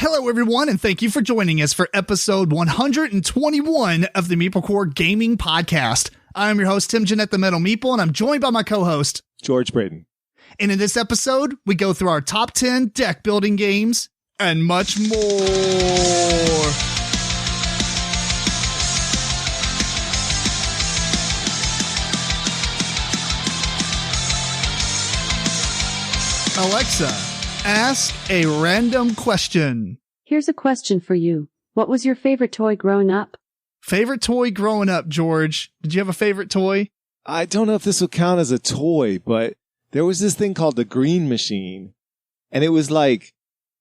Hello, everyone, and thank you for joining us for episode 121 of the MeepleCore Gaming Podcast. I'm your host, Tim Jennette, the Metal Meeple, and I'm joined by my co-host, George Breden. And in this episode, we go through our top 10 deck building games and much more. Alexa, ask a random question. Here's a question for you. What was your favorite toy growing up? Favorite toy growing up, George? Did you have a favorite toy? I don't know if this would count as a toy, but there was this thing called the Green Machine, and it was like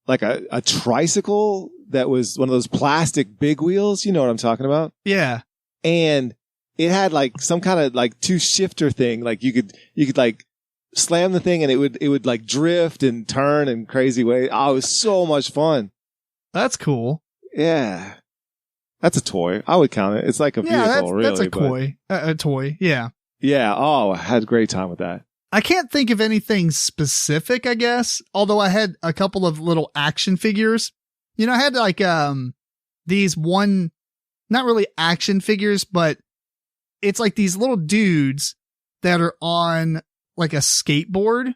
a tricycle that was one of those plastic big wheels. You know what I'm talking about? Yeah. And it had like some kind of like two shifter thing. Like you could like slam the thing and it would like drift and turn in crazy ways. Oh, it was so much fun. That's cool. Yeah. That's a toy. I would count it. It's like a vehicle, really. That's a toy. Yeah. Yeah. Oh, I had a great time with that. I can't think of anything specific, I guess, although I had a couple of little action figures. You know, I had like these not really action figures, but it's like these little dudes that are on like a skateboard.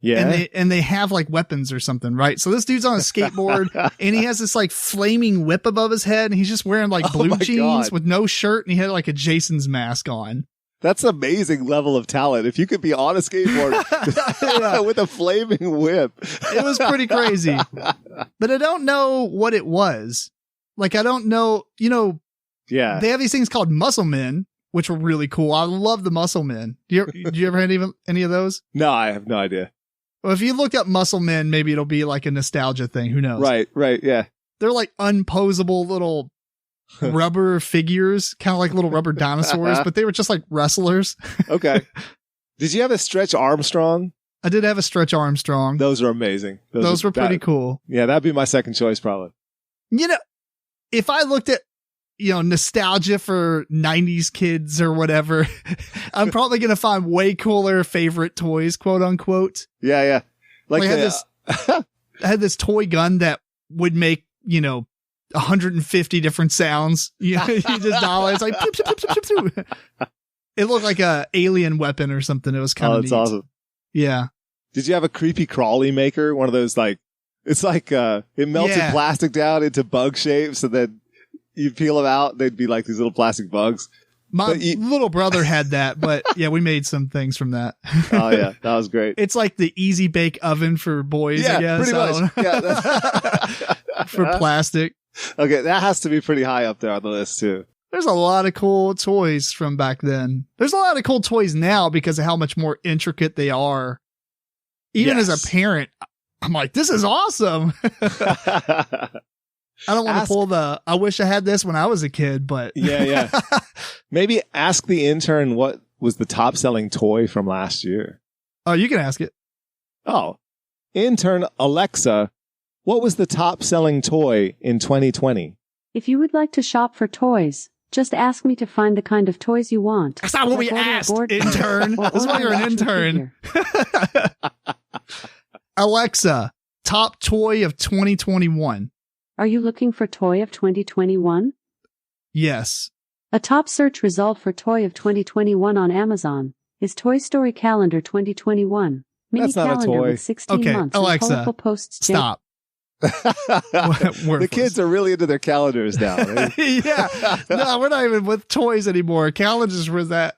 Yeah. And they have like weapons or something, right? So this dude's on a skateboard and he has this like flaming whip above his head and he's just wearing like blue jeans with no shirt and he had like a Jason's mask on. That's an amazing level of talent. If you could be on a skateboard with a flaming whip. It was pretty crazy. But I don't know what it was. Like, I don't know, you know, yeah. They have these things called muscle men, which were really cool. I love the muscle men. Do you ever have any of those? No, I have no idea. Well, if you looked up muscle men, maybe it'll be like a nostalgia thing. Who knows? Right. Yeah. They're like unposable little rubber figures, kind of like little rubber dinosaurs, but they were just like wrestlers. Okay. Did you have a Stretch Armstrong? I did have a Stretch Armstrong. Those are amazing. Those were pretty cool. Yeah, that'd be my second choice probably. You know, if I looked at, you know, nostalgia for 90s kids or whatever, I'm probably going to find way cooler favorite toys, quote unquote. Yeah. Like I had this toy gun that would make, you know, 150 different sounds. You just dial it. It's like, pew, pew, pew, pew, pew. It looked like a alien weapon or something. It was kind of neat. That's awesome. Yeah. Did you have a creepy crawly maker? One of those like, it's like, it melted plastic down into bug shapes and then you peel them out. They'd be like these little plastic bugs. My little brother had that, but yeah, we made some things from that. Oh yeah, that was great. It's like the easy bake oven for boys, I guess. Pretty much. Yeah, for plastic. Okay, that has to be pretty high up there on the list too. There's a lot of cool toys from back then. There's a lot of cool toys now because of how much more intricate they are. Even as a parent, I'm like, this is awesome. I don't want to pull I wish I had this when I was a kid, but. Yeah. Maybe ask the intern what was the top selling toy from last year. Oh, you can ask it. Oh, intern Alexa, what was the top selling toy in 2020? If you would like to shop for toys, just ask me to find the kind of toys you want. That's not what we asked, intern. That's why you're an intern. Alexa, top toy of 2021. Are you looking for toy of 2021? Yes. A top search result for toy of 2021 on Amazon is Toy Story Calendar 2021. Mini That's not calendar a toy. with 16 months Alexa, and colorful posts. Stop. The kids are really into their calendars now. Right? Yeah. No, we're not even with toys anymore. Calendars were that.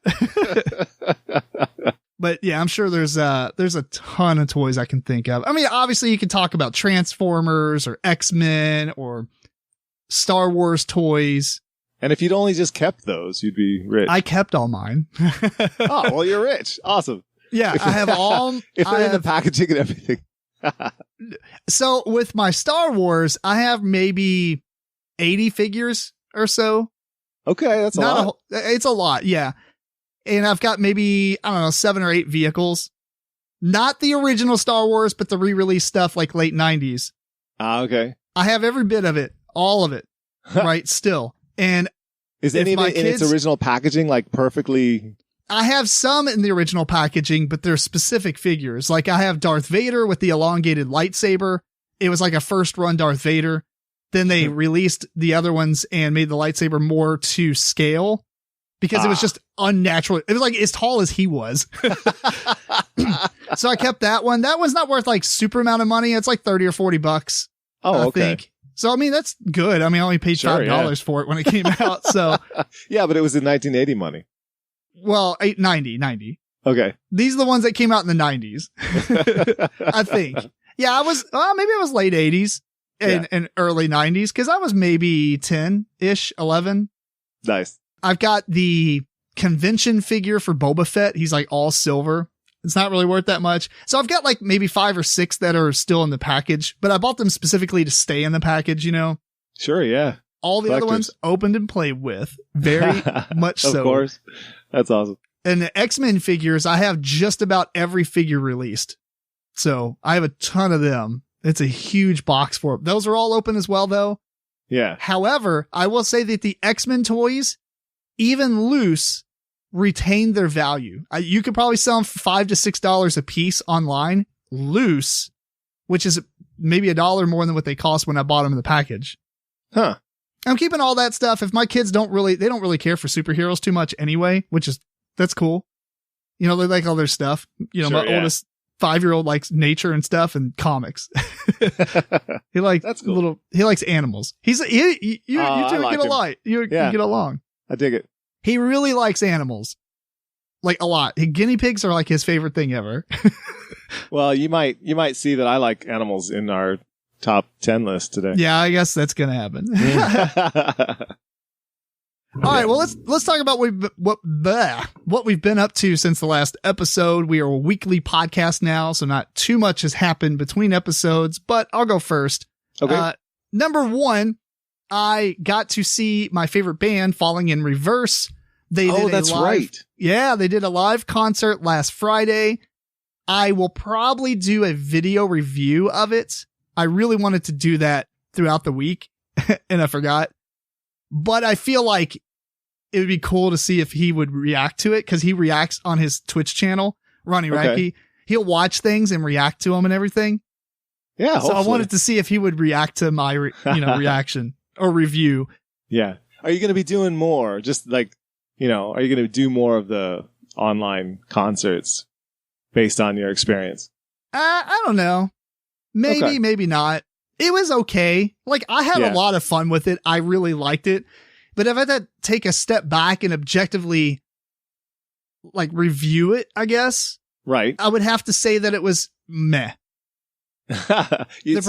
But yeah, I'm sure there's a ton of toys I can think of. I mean, obviously you can talk about Transformers or X-Men or Star Wars toys. And if you'd only just kept those, you'd be rich. I kept all mine. Oh, well, you're rich. Awesome. Yeah, I have all. If they're in the packaging and everything. So with my Star Wars, I have maybe 80 figures or so. Okay, that's a lot. It's a lot, yeah. And I've got maybe, I don't know, 7 or 8 vehicles. Not the original Star Wars, but the re-release stuff like late 90s. Okay. I have every bit of it, all of it, right, still. And is any of it in its original packaging, like perfectly? I have some in the original packaging, but they're specific figures. Like I have Darth Vader with the elongated lightsaber, it was like a first run Darth Vader. Then they released the other ones and made the lightsaber more to scale because it was just unnatural. It was like as tall as he was. So I kept that one. That one's not worth like super amount of money. It's like $30 or $40. Oh, okay. I think. So, I mean, that's good. I mean, I only paid $5 for it when it came out. So yeah, but it was in 1980 money. Well, 90. Okay. These are the ones that came out in the 90s. I think. Yeah, maybe it was late 80s and early 90s because I was maybe 10-ish, 11. Nice. I've got the convention figure for Boba Fett. He's like all silver. It's not really worth that much. So I've got like maybe 5 or 6 that are still in the package, but I bought them specifically to stay in the package, you know? Sure, yeah. All the other ones opened and played with. Very much so. Of course. That's awesome. And the X-Men figures, I have just about every figure released. So I have a ton of them. It's a huge box for them. Those are all open as well, though. Yeah. However, I will say that the X-Men toys, even loose, retain their value. You could probably sell them for $5 to $6 a piece online, loose, which is maybe $1 more than what they cost when I bought them in the package. Huh. I'm keeping all that stuff. If my kids don't really care for superheroes too much anyway, that's cool. You know, they like all their stuff. You know, my oldest 5-year-old likes nature and stuff and comics. He likes he likes animals. You two get along. I dig it. He really likes animals. Like a lot. Guinea pigs are like his favorite thing ever. Well, you might see that I like animals in our top 10 list today. Yeah, I guess that's going to happen. All right, well, let's talk about what we've been up to since the last episode. We are a weekly podcast now, so not too much has happened between episodes, but I'll go first. Okay. Number 1, I got to see my favorite band, Falling in Reverse. That's right. Yeah, they did a live concert last Friday. I will probably do a video review of it. I really wanted to do that throughout the week, and I forgot. But I feel like it would be cool to see if he would react to it, because he reacts on his Twitch channel, Ronnie Radke. He'll watch things and react to them and everything. Yeah, so I wanted to see if he would react to my reaction or review. Yeah. Are you going to be doing more? Just like, are you going to do more of the online concerts based on your experience? I don't know. Maybe, maybe not. It was okay. Like, I had a lot of fun with it. I really liked it. But if I had to take a step back and objectively, like, review it, I guess. Right. I would have to say that it was meh. It's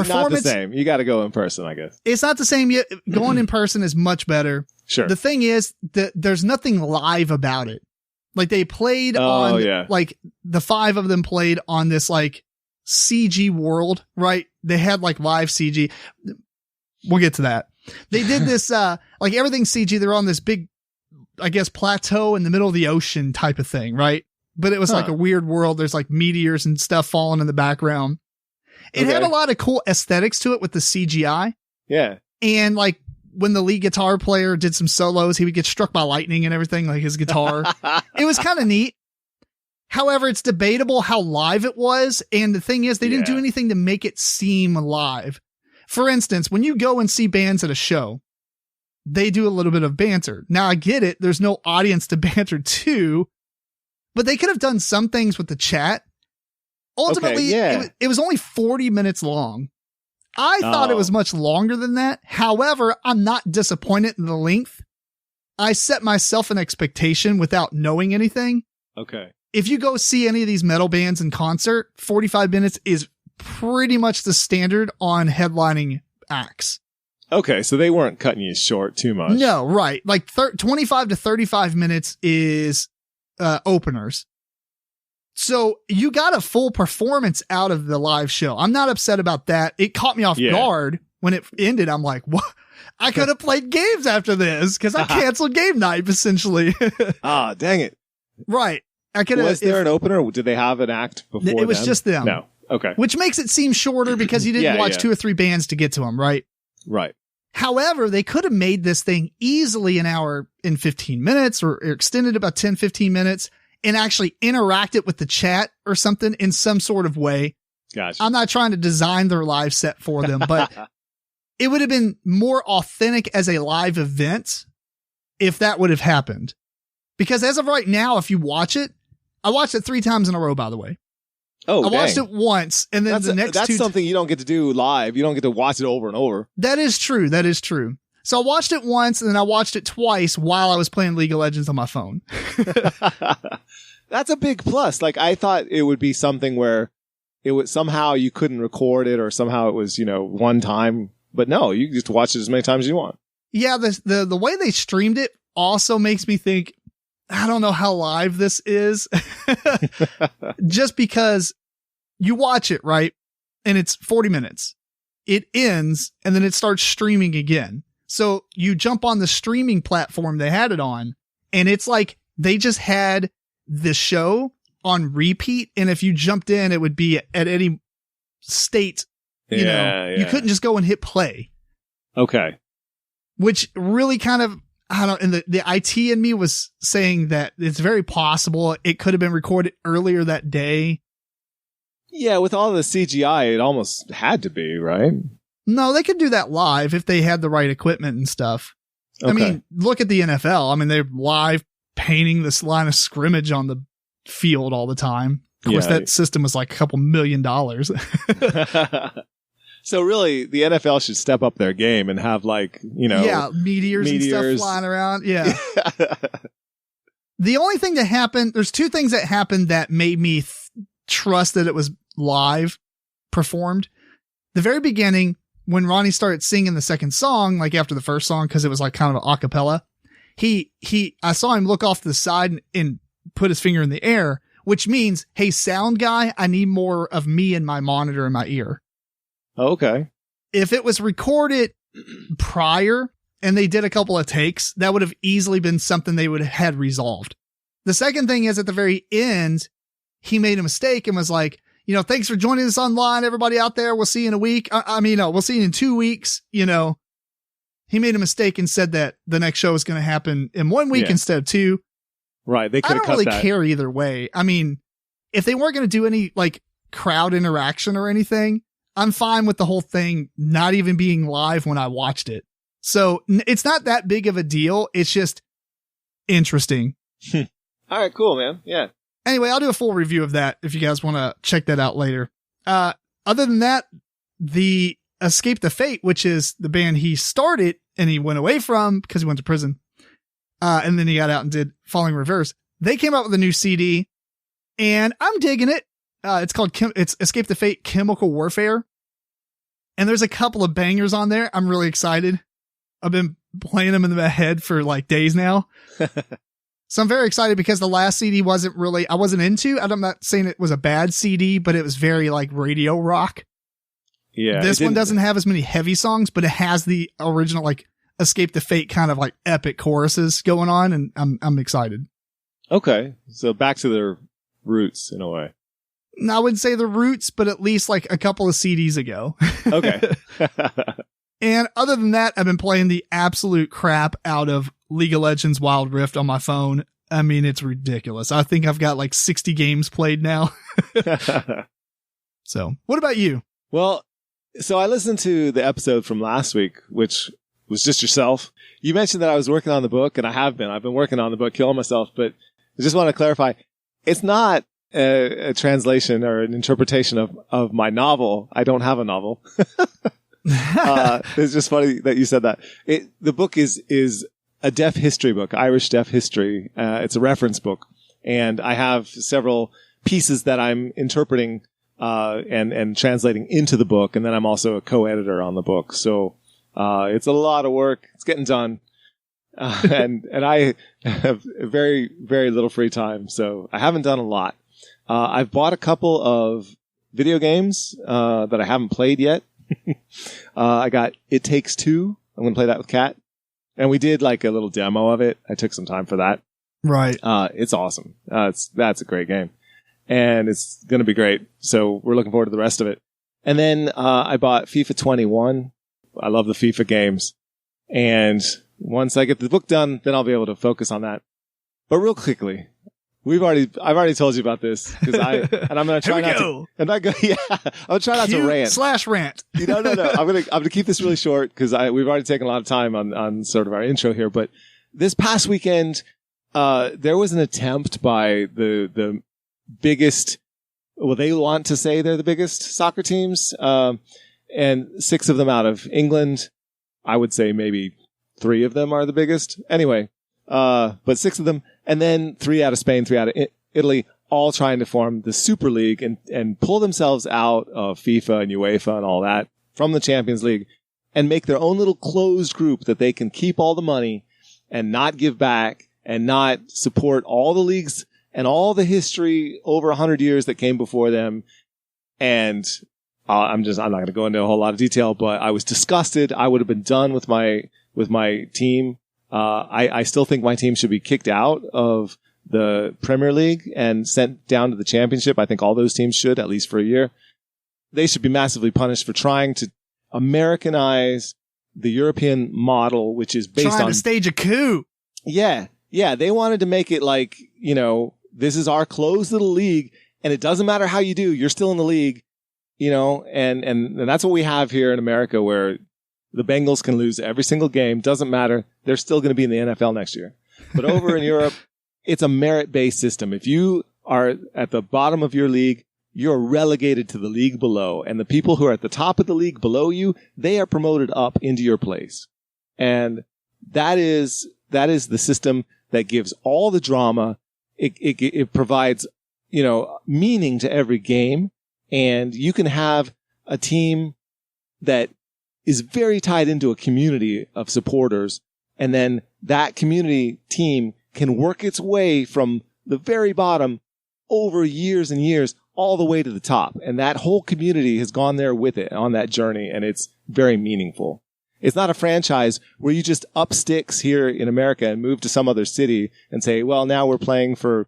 not the same. You got to go in person, I guess. It's not the same yet. Going in person is much better. Sure. The thing is that there's nothing live about it. Like, they played like, the 5 of them played on this, like, CG world, right? They had like live CG. We'll get to that. They did this, like everything's CG. They're on this big, I guess, plateau in the middle of the ocean type of thing, right? But it was like a weird world. There's like meteors and stuff falling in the background. It had a lot of cool aesthetics to it with the CGI. Yeah. And like when the lead guitar player did some solos, he would get struck by lightning and everything, like his guitar. It was kind of neat. However, it's debatable how live it was. And the thing is, they didn't do anything to make it seem live. For instance, when you go and see bands at a show, they do a little bit of banter. Now, I get it. There's no audience to banter to, but they could have done some things with the chat. Ultimately, it was only 40 minutes long. I thought it was much longer than that. However, I'm not disappointed in the length. I set myself an expectation without knowing anything. Okay. If you go see any of these metal bands in concert, 45 minutes is pretty much the standard on headlining acts. Okay, so they weren't cutting you short too much. No, right. Like 25 to 35 minutes is openers. So you got a full performance out of the live show. I'm not upset about that. It caught me off guard when it ended. I'm like, what? I could have played games after this because I canceled game night, essentially. Dang it. Right. Was there an opener? Or did they have an act before? It was just them. No. Okay. Which makes it seem shorter because you didn't watch 2 or 3 bands to get to them, right? Right. However, they could have made this thing easily an hour and 15 minutes or extended about 10, 15 minutes and actually interact it with the chat or something in some sort of way. Gotcha. I'm not trying to design their live set for them, but it would have been more authentic as a live event if that would have happened. Because as of right now, if you watch it, I watched it 3 times in a row, by the way. Oh, I watched it once, and then that's something you don't get to do live. You don't get to watch it over and over. That is true. That is true. So I watched it once, and then I watched it twice while I was playing League of Legends on my phone. That's a big plus. Like, I thought it would be something where it would somehow you couldn't record it, or somehow it was, one time. But no, you just watch it as many times as you want. Yeah, the way they streamed it also makes me think, I don't know how live this is. Just because you watch it, right? And it's 40 minutes. It ends, and then it starts streaming again. So you jump on the streaming platform they had it on, and it's like they just had the show on repeat. And if you jumped in, it would be at any state, you couldn't just go and hit play. Okay. Which really kind of, I don't know, and the IT in me was saying that it's very possible it could have been recorded earlier that day. Yeah, with all the CGI, it almost had to be, right? No, they could do that live if they had the right equipment and stuff. Okay. I mean, look at the NFL. I mean, they're live painting this line of scrimmage on the field all the time. Of course, that system was like $2 million. So really, the NFL should step up their game and have meteors and stuff flying around. Yeah. The only thing that happened, there's 2 things that happened that made me trust that it was live performed. The very beginning, when Ronnie started singing the second song, like after the first song, because it was like kind of an acapella, I saw him look off to the side and put his finger in the air, which means, hey, sound guy, I need more of me in my monitor in my ear. Okay. If it was recorded prior and they did a couple of takes, that would have easily been something they would have had resolved. The second thing is at the very end, he made a mistake and was like, thanks for joining us online, everybody out there. We'll see you in a week. We'll see you in 2 weeks. He made a mistake and said that the next show is going to happen in 1 week instead of 2. Right. They could have cut that. I don't really care either way. I mean, if they weren't going to do any like crowd interaction or anything, I'm fine with the whole thing not even being live when I watched it. So it's not that big of a deal. It's just interesting. All right, cool, man. Yeah. Anyway, I'll do a full review of that if you guys want to check that out later. Other than that, the Escape the Fate, which is the band he started and he went away from because he went to prison. And then he got out and did Falling Reverse. They came out with a new CD and I'm digging it. It's called it's Escape the Fate Chemical Warfare. And there's a couple of bangers on there. I'm really excited. I've been playing them in my head for like days now. So I'm very excited because the last CD I wasn't into. I'm not saying it was a bad CD, but it was very like radio rock. Yeah. This one doesn't have as many heavy songs, but it has the original like Escape the Fate kind of like epic choruses going on. And I'm excited. Okay. So back to their roots in a way. I wouldn't say the roots, but at least like a couple of CDs ago. Okay. And other than that, I've been playing the absolute crap out of League of Legends Wild Rift on my phone. I mean, it's ridiculous. I think I've got like 60 games played now. So what about you? Well, so I listened to the episode from last week, which was just yourself. You mentioned that I was working on the book, and I have been. I've been working on the book, Killing Myself, but I just want to clarify. It's not a translation or an interpretation of my novel. I don't have a novel. It's just funny that you said that. The book is a deaf history book, Irish deaf history. It's a reference book, and I have several pieces that I'm interpreting and translating into the book, and then I'm also a co-editor on the book. So it's a lot of work. It's getting done, and I have very, very little free time, so I haven't done a lot. I've bought a couple of video games that I haven't played yet. I got It Takes Two. I'm going to play that with Kat. And we did like a little demo of it. I took some time for that. Right. It's awesome. That's a great game. And it's going to be great. So we're looking forward to the rest of it. And then I bought FIFA 21. I love the FIFA games. And once I get the book done, then I'll be able to focus on that. But real quickly, I've already told you about this because I'm going to try not to. I'm not going. Yeah, I'll try not to rant. /rant. No. I'm going to keep this really short because we've already taken a lot of time on sort of our intro here. But this past weekend, there was an attempt by the biggest. Well, they want to say they're the biggest soccer teams, and 6 of them out of England. I would say maybe 3 of them are the biggest. Anyway, but 6 of them. And then 3 out of Spain, 3 out of Italy, all trying to form the Super League and pull themselves out of FIFA and UEFA and all that from the Champions League and make their own little closed group that they can keep all the money and not give back and not support all the leagues and all the history over 100 years that came before them. And I'm not going to go into a whole lot of detail, but I was disgusted. I would have been done with my team. I still think my team should be kicked out of the Premier League and sent down to the Championship. I think all those teams should, at least for a year. They should be massively punished for trying to Americanize the European model, which is based trying on to stage a coup. Yeah. They wanted to make it like, this is our closed little league, and it doesn't matter how you do, you're still in the league, and that's what we have here in America, where the Bengals can lose every single game. Doesn't matter. They're still going to be in the NFL next year. But over in Europe, it's a merit-based system. If you are at the bottom of your league, you're relegated to the league below. And the people who are at the top of the league below you, they are promoted up into your place. And that is the system that gives all the drama. It provides, meaning to every game. And you can have a team that is very tied into a community of supporters. And then that community team can work its way from the very bottom over years and years all the way to the top. And that whole community has gone there with it on that journey. And it's very meaningful. It's not a franchise where you just up sticks here in America and move to some other city and say, well, now we're playing for,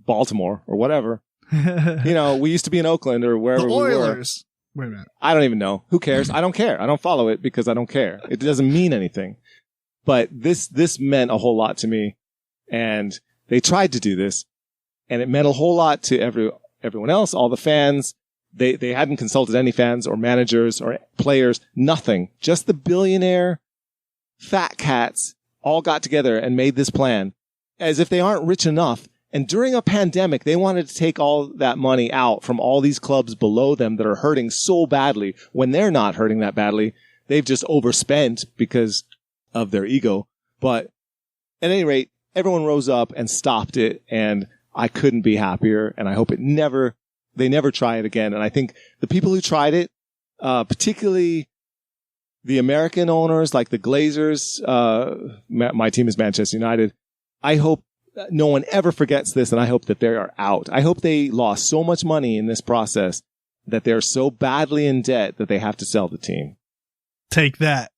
Baltimore or whatever. We used to be in Oakland or wherever the we were. Oilers. Wait a minute. I don't even know. Who cares? I don't care. I don't follow it because I don't care. It doesn't mean anything. But this meant a whole lot to me. And they tried to do this. And it meant a whole lot to everyone else, all the fans. They hadn't consulted any fans or managers or players, nothing. Just the billionaire fat cats all got together and made this plan as if they aren't rich enough. And during a pandemic, they wanted to take all that money out from all these clubs below them that are hurting so badly when they're not hurting that badly. They've just overspent because of their ego. But at any rate, everyone rose up and stopped it. And I couldn't be happier. And I hope they never try it again. And I think the people who tried it, particularly the American owners like the Glazers, my team is Manchester United. I hope no one ever forgets this, and I hope that they are out. I hope they lost so much money in this process that they're so badly in debt that they have to sell the team. Take that.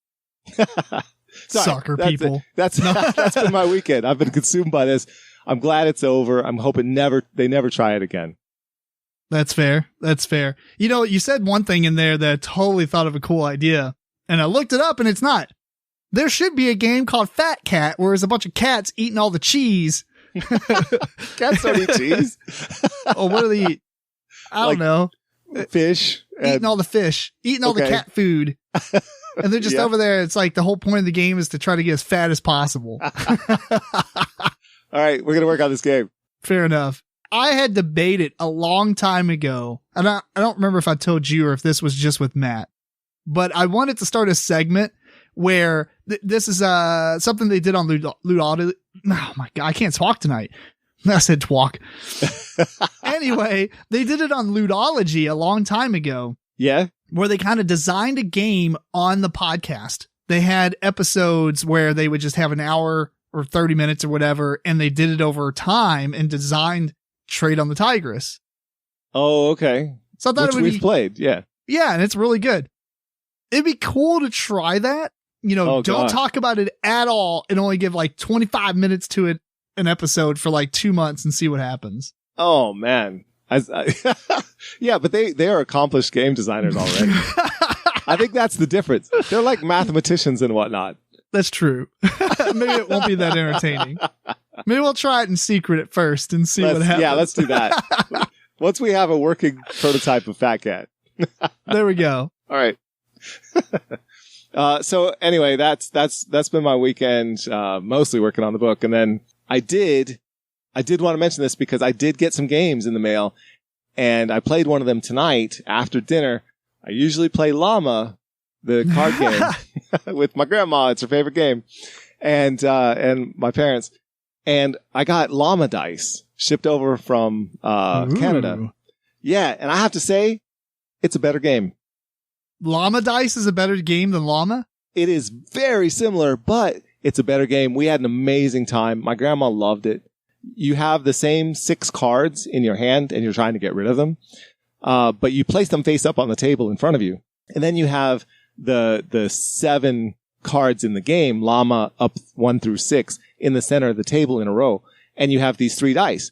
Soccer people. That's been my weekend. I've been consumed by this. I'm glad it's over. I'm hoping they never try it again. That's fair. You said one thing in there that I totally thought of a cool idea, and I looked it up, and it's not. There should be a game called Fat Cat, where there's a bunch of cats eating all the cheese. Cats don't eat cheese. Oh, what do they eat? I don't know. Fish. Eating all the fish. Eating all the cat food. And they're just over there. It's like the whole point of the game is to try to get as fat as possible. All right, we're going to work on this game. Fair enough. I had debated a long time ago, and I don't remember if I told you or if this was just with Matt, but I wanted to start a segment where this is something they did on Ludology. Oh my God, I can't talk tonight. I said twalk. Anyway, they did it on Ludology a long time ago. Yeah. Where they kind of designed a game on the podcast. They had episodes where they would just have an hour or 30 minutes or whatever, and they did it over time and designed Trade on the Tigress. Oh, okay. So I thought Which we've played, yeah. Yeah, and it's really good. It'd be cool to try that. Don't talk about it at all and only give like 25 minutes to it an episode for like 2 months and see what happens. Oh, man. Yeah, but they are accomplished game designers already. I think that's the difference. They're like mathematicians and whatnot. That's true. Maybe it won't be that entertaining. Maybe we'll try it in secret at first and see what happens. Yeah, let's do that. Once we have a working prototype of Fat Cat. There we go. All right. So anyway, that's been my weekend, mostly working on the book. And then I did want to mention this because I did get some games in the mail and I played one of them tonight after dinner. I usually play Llama, the card game with my grandma. It's her favorite game and my parents. And I got Llama Dice shipped over from, Canada. Yeah. And I have to say, it's a better game. Llama Dice is a better game than Llama? It is very similar, but it's a better game. We had an amazing time. My grandma loved it. You have the same 6 cards in your hand and you're trying to get rid of them. But you place them face up on the table in front of you. And then you have the 7 cards in the game, Llama up 1 through 6 in the center of the table in a row. And you have these 3 dice.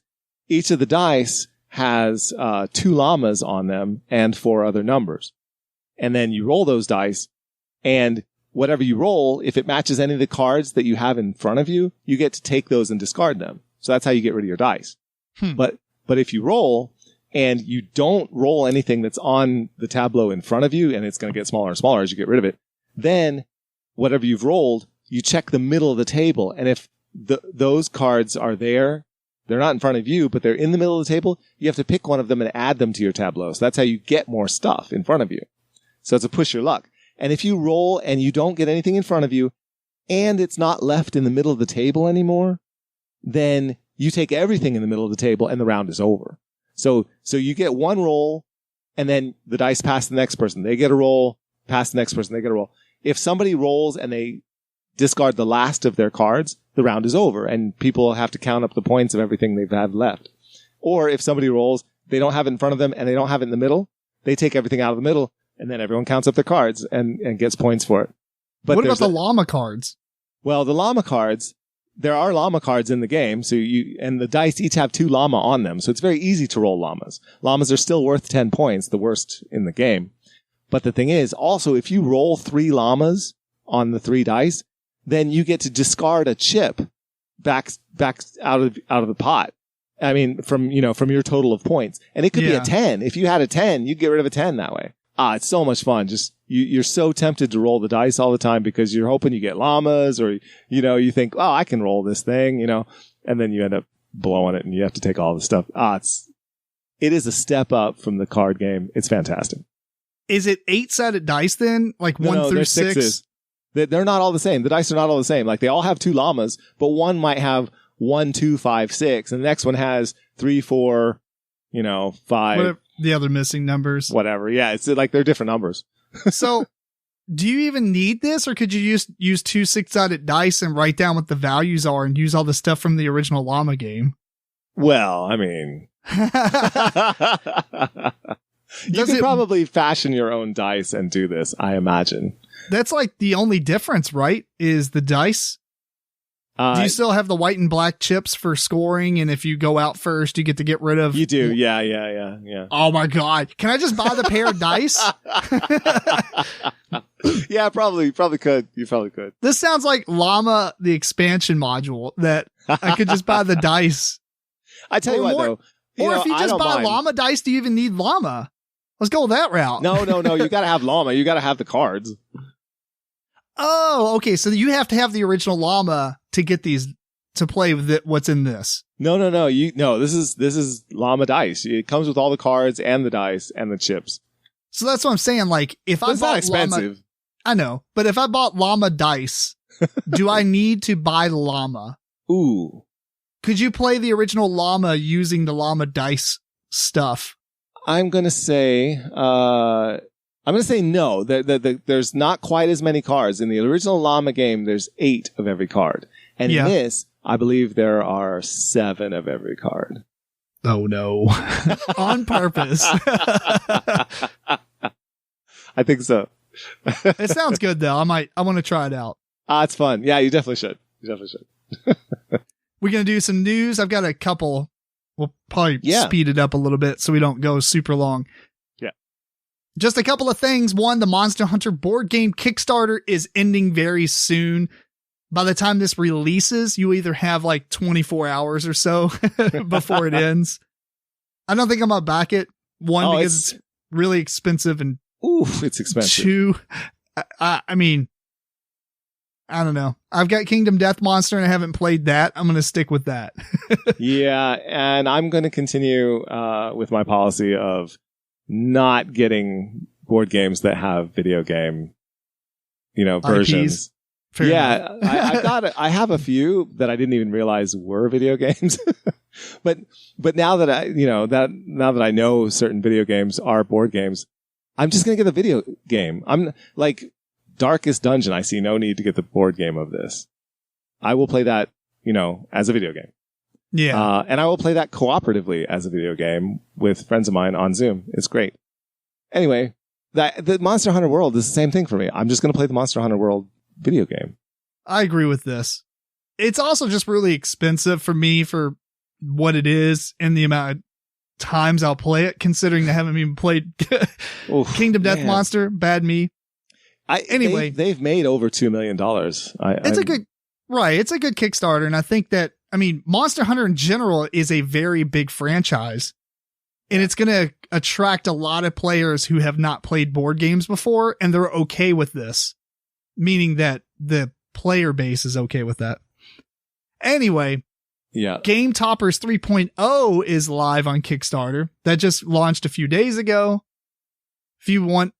Each of the dice has 2 llamas on them and 4 other numbers. And then you roll those dice and whatever you roll, if it matches any of the cards that you have in front of you, you get to take those and discard them. So that's how you get rid of your dice. But if you roll and you don't roll anything that's on the tableau in front of you and it's going to get smaller and smaller as you get rid of it, then whatever you've rolled, you check the middle of the table. And if those cards are there, they're not in front of you, but they're in the middle of the table, you have to pick one of them and add them to your tableau. So that's how you get more stuff in front of you. So it's a push your luck. And if you roll and you don't get anything in front of you and it's not left in the middle of the table anymore, then you take everything in the middle of the table and the round is over. So you get one roll and then the dice pass the next person. They get a roll, pass the next person. They get a roll. If somebody rolls and they discard the last of their cards, the round is over and people have to count up the points of everything they've had left. Or if somebody rolls, they don't have it in front of them and they don't have it in the middle, they take everything out of the middle and then everyone counts up their cards and gets points for it. But what about the llama cards? Well, the llama cards, there are llama cards in the game. So and the dice each have 2 llama on them. So it's very easy to roll llamas. Llamas are still worth 10 points, the worst in the game. But the thing is also, if you roll 3 llamas on the 3 dice, then you get to discard a chip back out of the pot. I mean, from your total of points. And it could be a 10. If you had a 10, you'd get rid of a 10 that way. It's so much fun. Just, you're so tempted to roll the dice all the time because you're hoping you get llamas or, you think, oh, I can roll this thing, and then you end up blowing it and you have to take all the stuff. It is a step up from the card game. It's fantastic. Is it 8-sided dice then? Like No, 1 through 6? 6s. They're not all the same. The dice are not all the same. Like they all have 2 llamas, but one might have 1, 2, 5, 6, and the next one has 3, 4, 5. Whatever, the other missing numbers. Whatever. Yeah, it's like they're different numbers. So, do you even need this, or could you use 2 6-sided dice and write down what the values are and use all the stuff from the original llama game? Well, I mean, you could probably fashion your own dice and do this, I imagine. That's like the only difference, right? Is the dice. Do you still have the white and black chips for scoring? And if you go out first, you get to get rid of. You do. Yeah. Oh my God. Can I just buy the pair of dice? Yeah, probably could. You probably could. This sounds like Llama, the expansion module, that I could just buy the dice. I tell you what, though. Or if you just buy Llama dice, do you even need Llama? Let's go with that route. No. You got to have Llama. You got to have the cards. Oh, okay. So you have to have the original Llama to get these, to play with what's in this. No. This is Llama Dice. It comes with all the cards and the dice and the chips. So that's what I'm saying. Like, if I bought not expensive. I know, but if I bought Llama Dice, do I need to buy Llama? Ooh. Could you play the original Llama using the Llama Dice stuff? I'm going to say no. There's not quite as many cards. In the original Llama game, there's 8 of every card. And in this, I believe there are 7 of every card. Oh, no. On purpose. I think so. It sounds good, though. I want to try it out. It's fun. Yeah, you definitely should. We're going to do some news. I've got a couple. We'll probably speed it up a little bit so we don't go super long. Yeah. Just a couple of things. One, the Monster Hunter board game Kickstarter is ending very soon. by the time this releases, you either have like 24 hours or so before it ends. I don't think I'm going to back it. One, because it's really expensive, and it's expensive. Two, I mean, I don't know. I've got Kingdom Death Monster and I haven't played that. I'm going to stick with that. Yeah. And I'm going to continue with my policy of not getting board games that have video game, versions. Yeah. I have a few that I didn't even realize were video games. but now that I know certain video games are board games, I'm just going to get the video game. I'm like Darkest Dungeon. I see no need to get the board game of this. I will play that, as a video game. Yeah. And I will play that cooperatively as a video game with friends of mine on Zoom. It's great. Anyway, the Monster Hunter World is the same thing for me. I'm just going to play the Monster Hunter World video game. I agree with this. It's also just really expensive for me for what it is and the amount of times I'll play it, considering I haven't even played Kingdom Death Monster. Bad me. Anyway, they've made over $2 million. It's a good Kickstarter. And I think that, Monster Hunter in general is a very big franchise, and it's going to attract a lot of players who have not played board games before, and they're okay with this, meaning that the player base is okay with that. Anyway, Game Toppers 3.0 is live on Kickstarter. That just launched a few days ago. If you want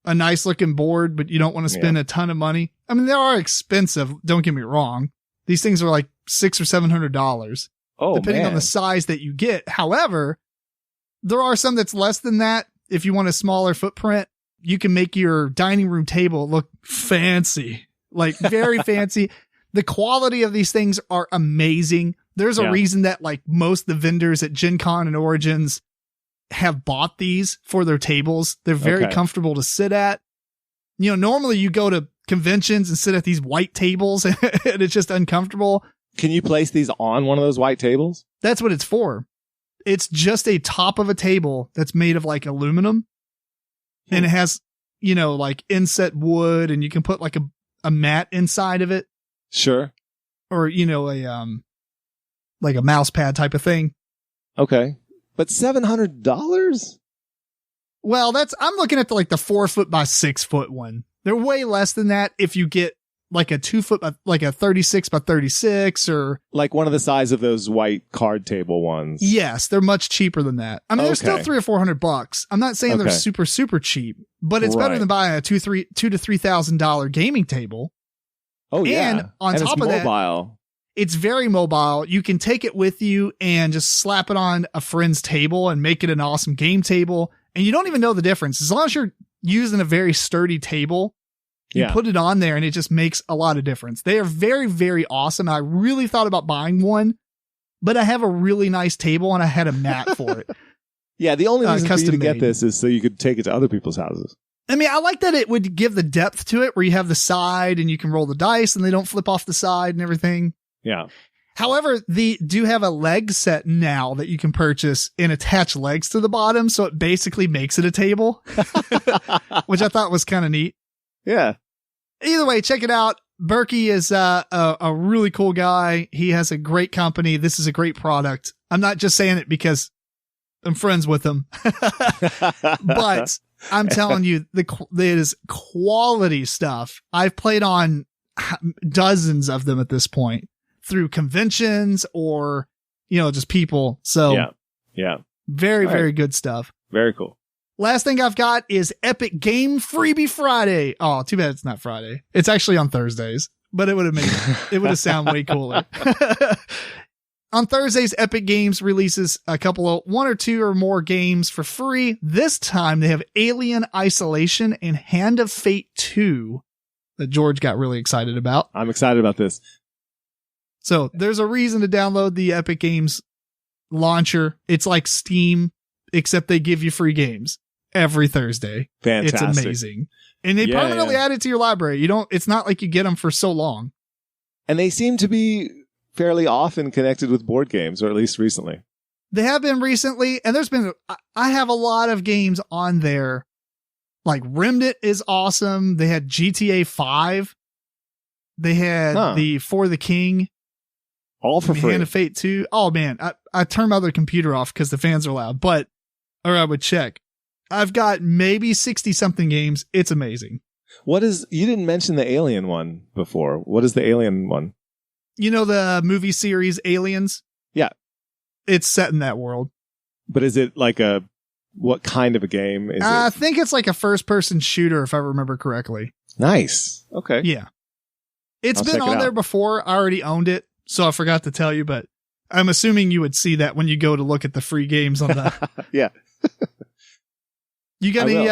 a nice looking board, but you don't want to spend a ton of money. They are expensive. Don't get me wrong. These things are like $600 or $700. Depending on the size that you get. However, there are some that's less than that. If you want a smaller footprint, you can make your dining room table look fancy, like very fancy. The quality of these things are amazing. There's a reason that like most of the vendors at Gen Con and Origins have bought these for their tables. They're very comfortable to sit at. Normally you go to conventions and sit at these white tables and it's just uncomfortable. Can you place these on one of those white tables? That's what it's for. It's just a top of a table that's made of like aluminum, and it has, like inset wood, and you can put like a mat inside of it. Sure. Or, like a mouse pad type of thing. Okay. But $700? Well, I'm looking at the 4 foot by 6 foot one. They're way less than that if you get like a 2 foot, like a 36 by 36, or like one of the size of those white card table ones. Yes. They're much cheaper than that. They're still $300 or $400. I'm not saying they're super, super cheap, but it's better than buying a $2,000 to $3,000 gaming table. Oh, yeah. And on top of that, it's very mobile. You can take it with you and just slap it on a friend's table and make it an awesome game table. And you don't even know the difference. As long as you're using a very sturdy table, you put it on there and it just makes a lot of difference. They are very, very awesome. I really thought about buying one, but I have a really nice table and I had a mat for it. Yeah. The only reason for you to get this is so you could take it to other people's houses. I like that it would give the depth to it where you have the side and you can roll the dice and they don't flip off the side and everything. Yeah. However, they do have a leg set now that you can purchase and attach legs to the bottom. So it basically makes it a table, which I thought was kind of neat. Yeah. Either way, check it out. Berkey is a really cool guy. He has a great company. This is a great product. I'm not just saying it because I'm friends with him, but I'm telling you, it is quality stuff. I've played on dozens of them at this point through conventions or, just people. So yeah, very, very good stuff. Very cool. Last thing I've got is Epic Game Freebie Friday. Oh, too bad it's not Friday. It's actually on Thursdays, but it would have sounded way cooler. On Thursdays, Epic Games releases a couple of 1 or 2 or more games for free. This time they have Alien Isolation and Hand of Fate 2 that George got really excited about. I'm excited about this. So there's a reason to download the Epic Games launcher. It's like Steam, except they give you free games every Thursday. Fantastic. It's amazing. And they permanently add it to your library. It's not like you get them for so long. And they seem to be fairly often connected with board games, or at least recently. They have been recently, and I have a lot of games on there. Like Remnant is awesome. They had GTA 5 They had the For the King. All for free. Hand of Fate 2. Oh, man. I turned my other computer off because the fans are loud, or I would check. I've got maybe 60-something games. It's amazing. You didn't mention the Alien one before. What is the Alien one? You know the movie series Aliens? Yeah. It's set in that world. But is it like what kind of a game is it? I think it's like a first-person shooter, if I remember correctly. Nice. Okay. Yeah. It's I'll been on there before. I already owned it, so I forgot to tell you, but I'm assuming you would see that when you go to look at the free games on the... Yeah. You got any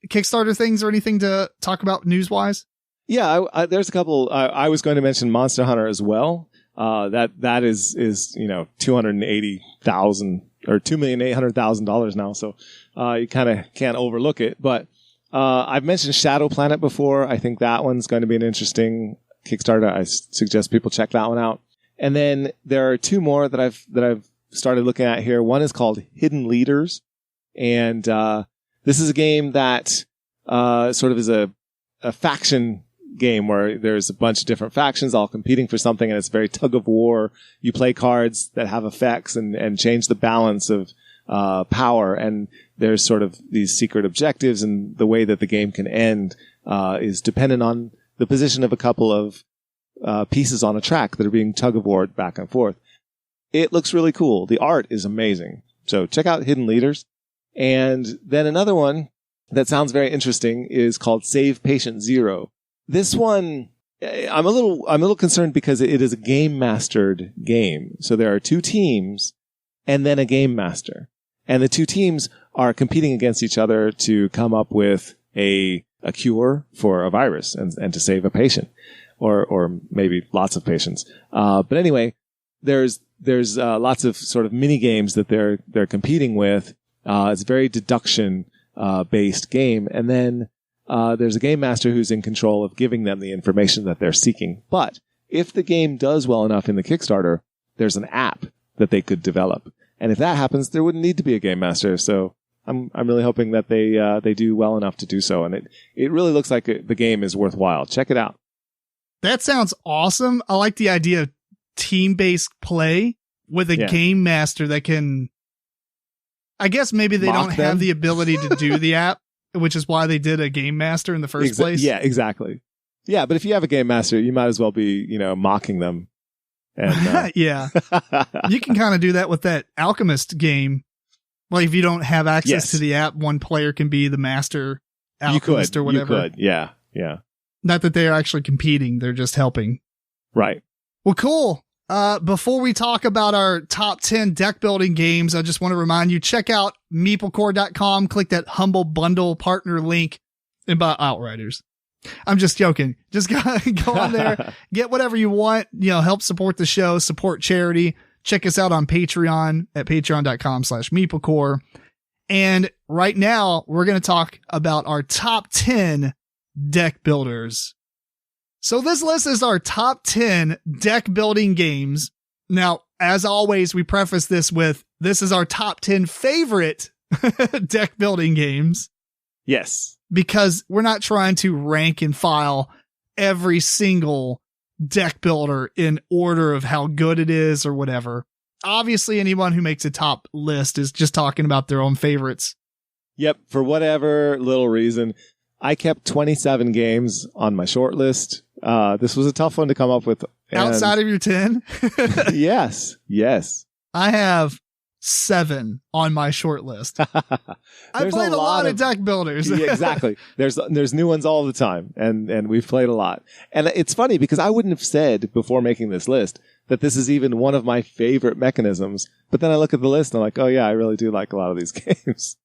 Kickstarter things or anything to talk about news-wise? Yeah, there's a couple. I was going to mention Monster Hunter as well. That is $280,000 or $2,800,000 now, so you kind of can't overlook it. But I've mentioned Shadow Planet before. I think that one's going to be an interesting Kickstarter. I suggest people check that one out. And then there are two more that I've started looking at here. One is called Hidden Leaders, and this is a game that sort of is a faction game where there's a bunch of different factions all competing for something, and it's very tug of war. You play cards that have effects and change the balance of power, and there's sort of these secret objectives, and the way that the game can end is dependent on the position of a couple of pieces on a track that are being tug of warred back and forth. It looks really cool. The art is amazing. So check out Hidden Leaders. And then another one that sounds very interesting is called Save Patient Zero. This one, I'm a little concerned because it is a game mastered game. So there are two teams and then a game master. And the two teams are competing against each other to come up with a cure for a virus and to save a patient or maybe lots of patients. But anyway, there's lots of sort of mini games that they're competing with. It's a very deduction based game. And then there's a game master who's in control of giving them the information that they're seeking. But if the game does well enough in the Kickstarter, there's an app that they could develop. And if that happens, there wouldn't need to be a game master. So I'm really hoping that they do well enough to do so. And it really looks like the game is worthwhile. Check it out. That sounds awesome. I like the idea of team-based play with a game master that can... I guess maybe they don't have the ability to do the app, which is why they did a game master in the first place. Yeah, exactly. Yeah, but if you have a game master, you might as well be, mocking them. And, yeah. You can kind of do that with that Alchemist game. Like if you don't have access to the app, one player can be the master Alchemist or whatever. You could, yeah. Not that they're actually competing, they're just helping. Right. Well, cool. Before we talk about our top 10 deck building games, I just want to remind you, check out MeepleCore.com, click that Humble Bundle partner link, and buy Outriders. I'm just joking. Just go on there, get whatever you want, help support the show, support charity. Check us out on Patreon at patreon.com/MeepleCore. And right now we're going to talk about our top 10 deck builders. So this list is our top 10 deck building games. Now, as always, we preface this with, this is our top 10 favorite deck building games. Yes. Because we're not trying to rank and file every single deck builder in order of how good it is or whatever. Obviously, anyone who makes a top list is just talking about their own favorites. Yep. For whatever little reason, I kept 27 games on my short list. This was a tough one to come up with. Outside of your 10? Yes. I have 7 on my short list. I played a lot of deck builders. Yeah, exactly. There's new ones all the time, and we've played a lot. And it's funny because I wouldn't have said before making this list that this is even one of my favorite mechanisms. But then I look at the list and I'm like, oh yeah, I really do like a lot of these games.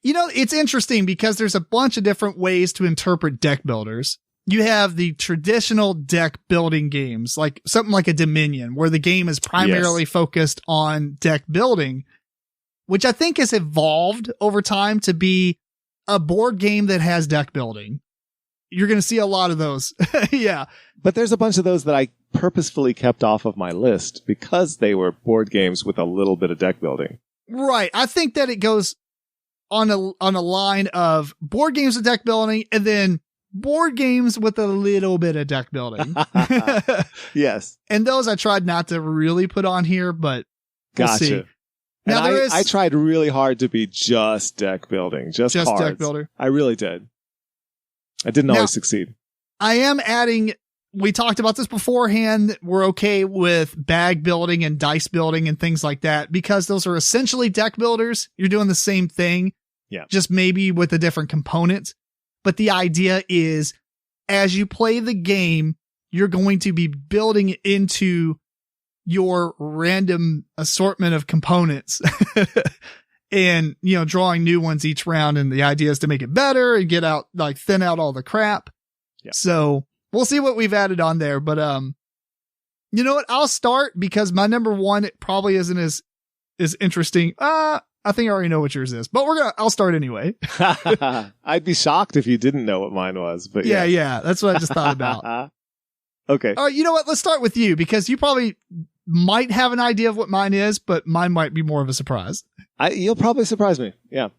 It's interesting because there's a bunch of different ways to interpret deck builders. You have the traditional deck building games, like something like a Dominion, where the game is primarily focused on deck building, which I think has evolved over time to be a board game that has deck building. You're going to see a lot of those. Yeah. But there's a bunch of those that I purposefully kept off of my list because they were board games with a little bit of deck building. Right. I think that it goes on a line of board games with deck building and then board games with a little bit of deck building. Yes. And those I tried not to really put on here, but we'll Gotcha. see. Now I tried really hard to be just deck building, just cards. deck builder. I really did. I didn't always succeed. I am adding, we talked about this beforehand. We're okay with bag building and dice building and things like that because those are essentially deck builders. You're doing the same thing. Yeah. Just maybe with a different component. But the idea is as you play the game, you're going to be building into your random assortment of components and, drawing new ones each round. And the idea is to make it better and get out, thin out all the crap. Yeah. So we'll see what we've added on there. But, you know what? I'll start because my number one, it probably isn't as interesting. I think I already know what yours is, but I'll start anyway. I'd be shocked if you didn't know what mine was, but yeah. That's what I just thought about. Okay. All right. You know what? Let's start with you because you probably might have an idea of what mine is, but mine might be more of a surprise. You'll probably surprise me. Yeah.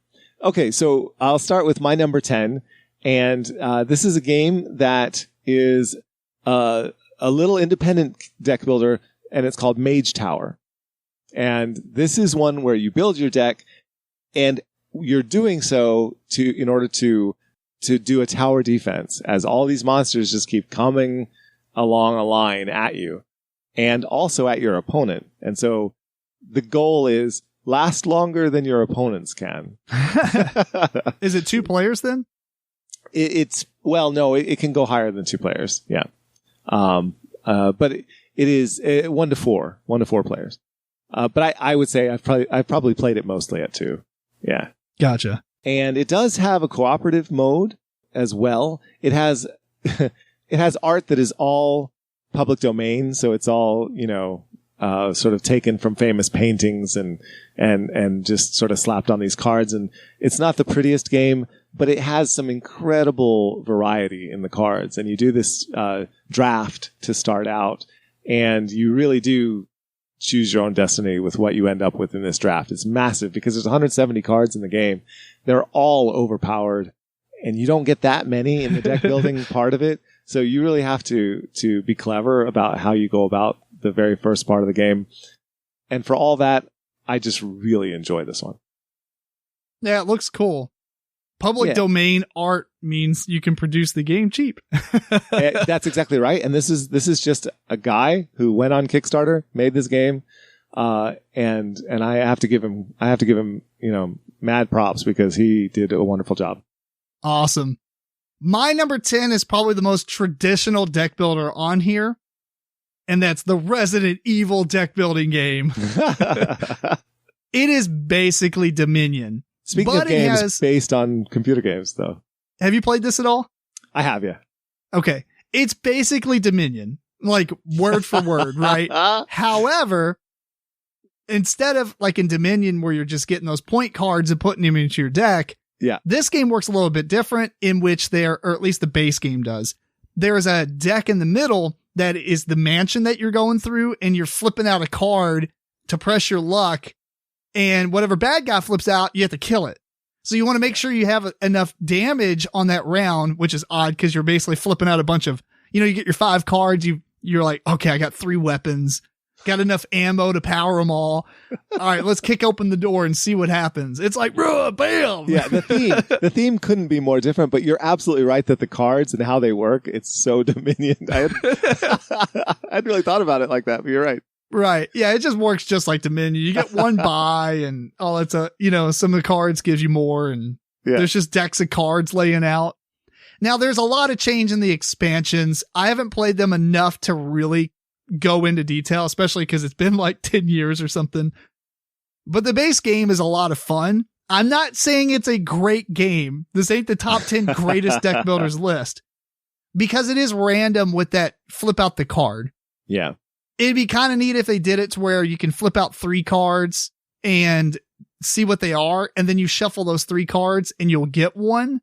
Okay. So I'll start with my number 10. And, this is a game that is, a little independent deck builder and it's called Mage Tower. And this is one where you build your deck and you're doing so in order to do a tower defense as all these monsters just keep coming along a line at you and also at your opponent. And so the goal is last longer than your opponents can. Is it 2 players then? No, it can go higher than 2 players. Yeah. But it is 1 to 4 players. But I would say I've probably played it mostly at 2. Yeah. Gotcha. And it does have a cooperative mode as well. It has art that is all public domain. So it's all, sort of taken from famous paintings and just sort of slapped on these cards. And it's not the prettiest game, but it has some incredible variety in the cards. And you do this, draft to start out and you really do choose your own destiny with what you end up with in this draft. It's massive because there's 170 cards in the game. They're all overpowered and you don't get that many in the deck building part of it. So you really have to be clever about how you go about the very first part of the game. And for all that, I just really enjoy this one. Yeah, it looks cool. Public domain art means you can produce the game cheap. That's exactly right. And this is just a guy who went on Kickstarter, made this game, and I have to give him mad props because he did a wonderful job. Awesome. My number 10 is probably the most traditional deck builder on here, and that's the Resident Evil deck building game. It is basically Dominion. Speaking of games based on computer games, though. Have you played this at all? I have, yeah. Okay. It's basically Dominion, like word for word, right? However, instead of like in Dominion where you're just getting those point cards and putting them into your deck, this game works a little bit different in which or at least the base game does. There is a deck in the middle that is the mansion that you're going through and you're flipping out a card to press your luck. And whatever bad guy flips out, you have to kill it. So you want to make sure you have enough damage on that round, which is odd because you're basically flipping out a bunch of, you get your 5 cards. You're like, okay, I got 3 weapons, got enough ammo to power them all. All right, let's kick open the door and see what happens. It's like, bam. Yeah, the theme couldn't be more different, but you're absolutely right that the cards and how they work, it's so Dominion. I hadn't really thought about it like that, but you're right. Right. Yeah, it just works just like Dominion. You get 1 buy and it's some of the cards gives you more and there's just decks of cards laying out. Now there's a lot of change in the expansions. I haven't played them enough to really go into detail, especially because it's been like 10 years or something. But the base game is a lot of fun. I'm not saying it's a great game. This ain't the top 10 greatest deck builders list because it is random with that flip out the card. Yeah. It'd be kind of neat if they did it to where you can flip out 3 cards and see what they are. And then you shuffle those 3 cards and you'll get one.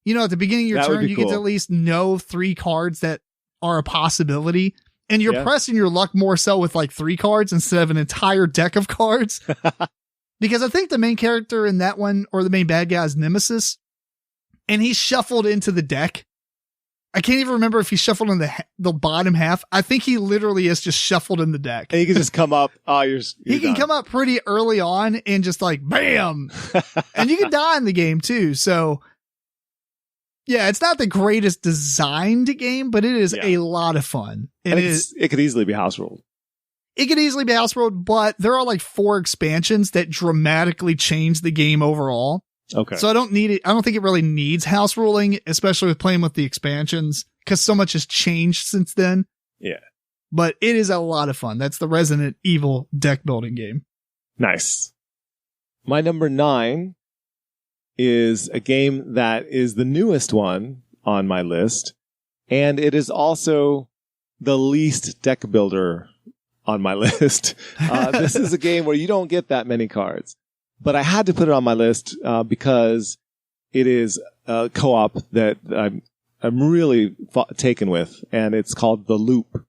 At the beginning of your turn, you get to at least know 3 cards that are a possibility. And you're pressing your luck more so with like 3 cards instead of an entire deck of cards. Because I think the main character in that one or the main bad guy is Nemesis. and he's shuffled into the deck. I can't even remember if he shuffled in the bottom half. I think he literally is just shuffled in the deck. And he can just come up. Oh, he can come up pretty early on and just like, bam. And you can die in the game too. So yeah, it's not the greatest designed game, but it is a lot of fun. It could easily be house ruled. It could easily be house ruled, but there are like 4 expansions that dramatically change the game overall. Okay. So I don't need it. I don't think it really needs house ruling, especially with playing with the expansions, because so much has changed since then. Yeah. But it is a lot of fun. That's the Resident Evil deck building game. Nice. My number 9 is a game that is the newest one on my list, and it is also the least deck builder on my list. This is a game where you don't get that many cards. But I had to put it on my list because it is a co-op that I'm really taken with, and it's called The Loop.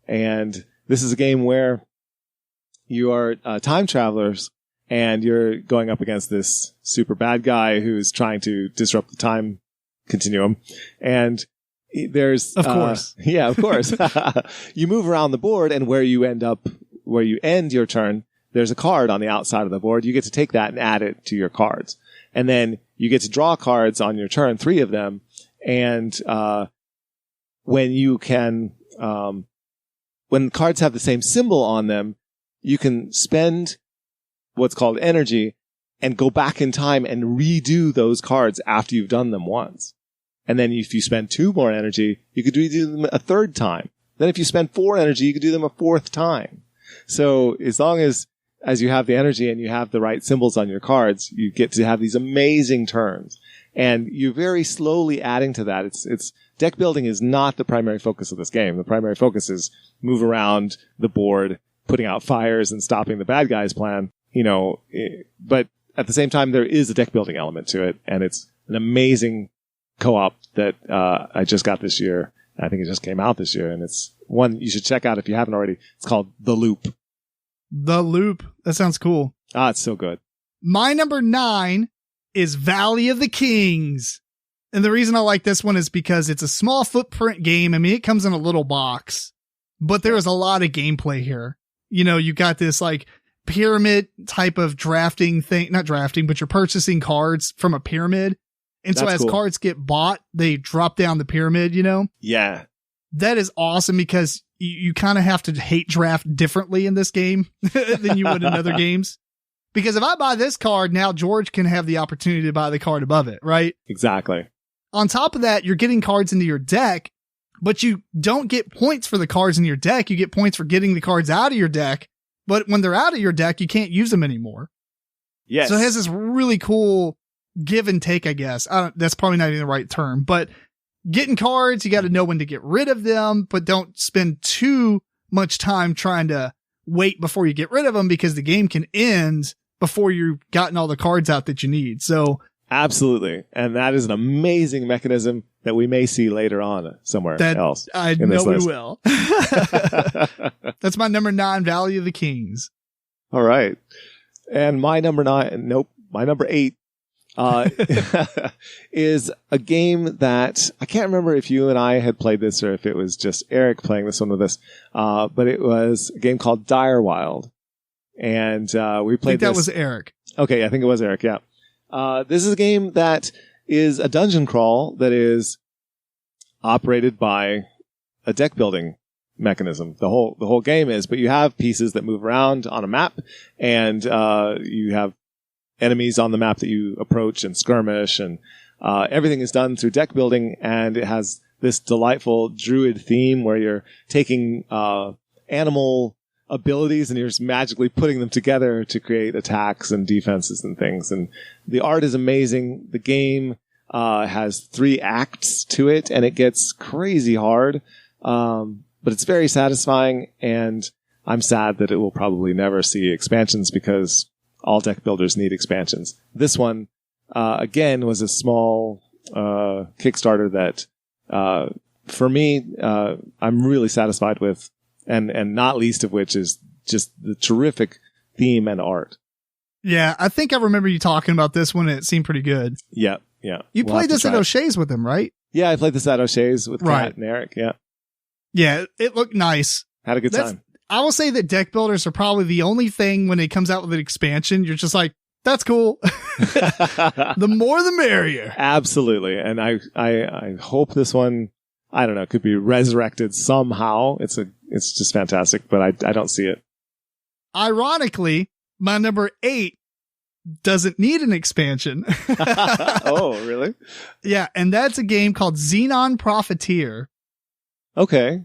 And this is a game where you are time travelers, and you're going up against this super bad guy who's trying to disrupt the time continuum. And there's... Of course. Yeah, of course. You move around the board, and where you end your turn, there's a card on the outside of the board. You get to take that and add it to your cards. And then you get to draw cards on your turn, 3 of them. And when cards have the same symbol on them, you can spend what's called energy and go back in time and redo those cards after you've done them once. And then if you spend 2 more energy, you could redo them a 3rd time. Then if you spend 4 energy, you could do them a 4th time. So as long as you have the energy and you have the right symbols on your cards, you get to have these amazing turns. And you're very slowly adding to that. It's deck building is not the primary focus of this game. The primary focus is move around the board, putting out fires and stopping the bad guy's plan, but at the same time, there is a deck building element to it. And it's an amazing co-op that I just got this year. I think it just came out this year, and it's one you should check out if you haven't already. It's called The Loop. The Loop. That sounds cool. It's so good. My number 9 is Valley of the Kings. And the reason I like this one is because it's a small footprint game. I mean, it comes in a little box, but there is a lot of gameplay here. You got this like pyramid type of drafting thing, not drafting, but you're purchasing cards from a pyramid. And so as cards get bought, they drop down the pyramid, Yeah. That is awesome because you kind of have to hate draft differently in this game than you would in other games. Because if I buy this card, now George can have the opportunity to buy the card above it, right? Exactly. On top of that, you're getting cards into your deck, but you don't get points for the cards in your deck. You get points for getting the cards out of your deck. But when they're out of your deck, you can't use them anymore. Yes. So it has this really cool give and take, I guess. That's probably not even the right term, but getting cards, you got to know when to get rid of them, but don't spend too much time trying to wait before you get rid of them because the game can end before you've gotten all the cards out that you need. So absolutely. And that is an amazing mechanism that we may see later on somewhere else. I know we will. That's my number 9, Valley of the Kings. All right. And my number 8 is a game that I can't remember if you and I had played this or if it was just Eric playing this one with us. But it was a game called Dire Wild. And we played this. I think that was Eric. Okay, I think it was Eric, yeah. This is a game that is a dungeon crawl that is operated by a deck building mechanism. The whole game is, but you have pieces that move around on a map, and you have enemies on the map that you approach and skirmish, and everything is done through deck building, and it has this delightful druid theme where you're taking animal abilities and you're just magically putting them together to create attacks and defenses and things. And the art is amazing. The game has 3 acts to it, and it gets crazy hard, but it's very satisfying, and I'm sad that it will probably never see expansions because all deck builders need expansions. This one, again, was a small Kickstarter that, for me, I'm really satisfied with, and not least of which is just the terrific theme and art. Yeah, I think I remember you talking about this one, and it seemed pretty good. Yeah, Yeah. You We'll have played to this at try it. O'Shea's with him, right? Yeah, I played this at O'Shea's with Right. Kat and Eric. Yeah. Yeah, it looked nice. Had a good That's- time. I will say that deck builders are probably the only thing when it comes out with an expansion, you're just like, that's cool. The more the merrier. Absolutely. And I hope this one, I don't know, could be resurrected somehow. It's just fantastic, but I don't see it. Ironically, my number 8 doesn't need an expansion. Oh, really? Yeah, and that's a game called Xenon Profiteer. Okay.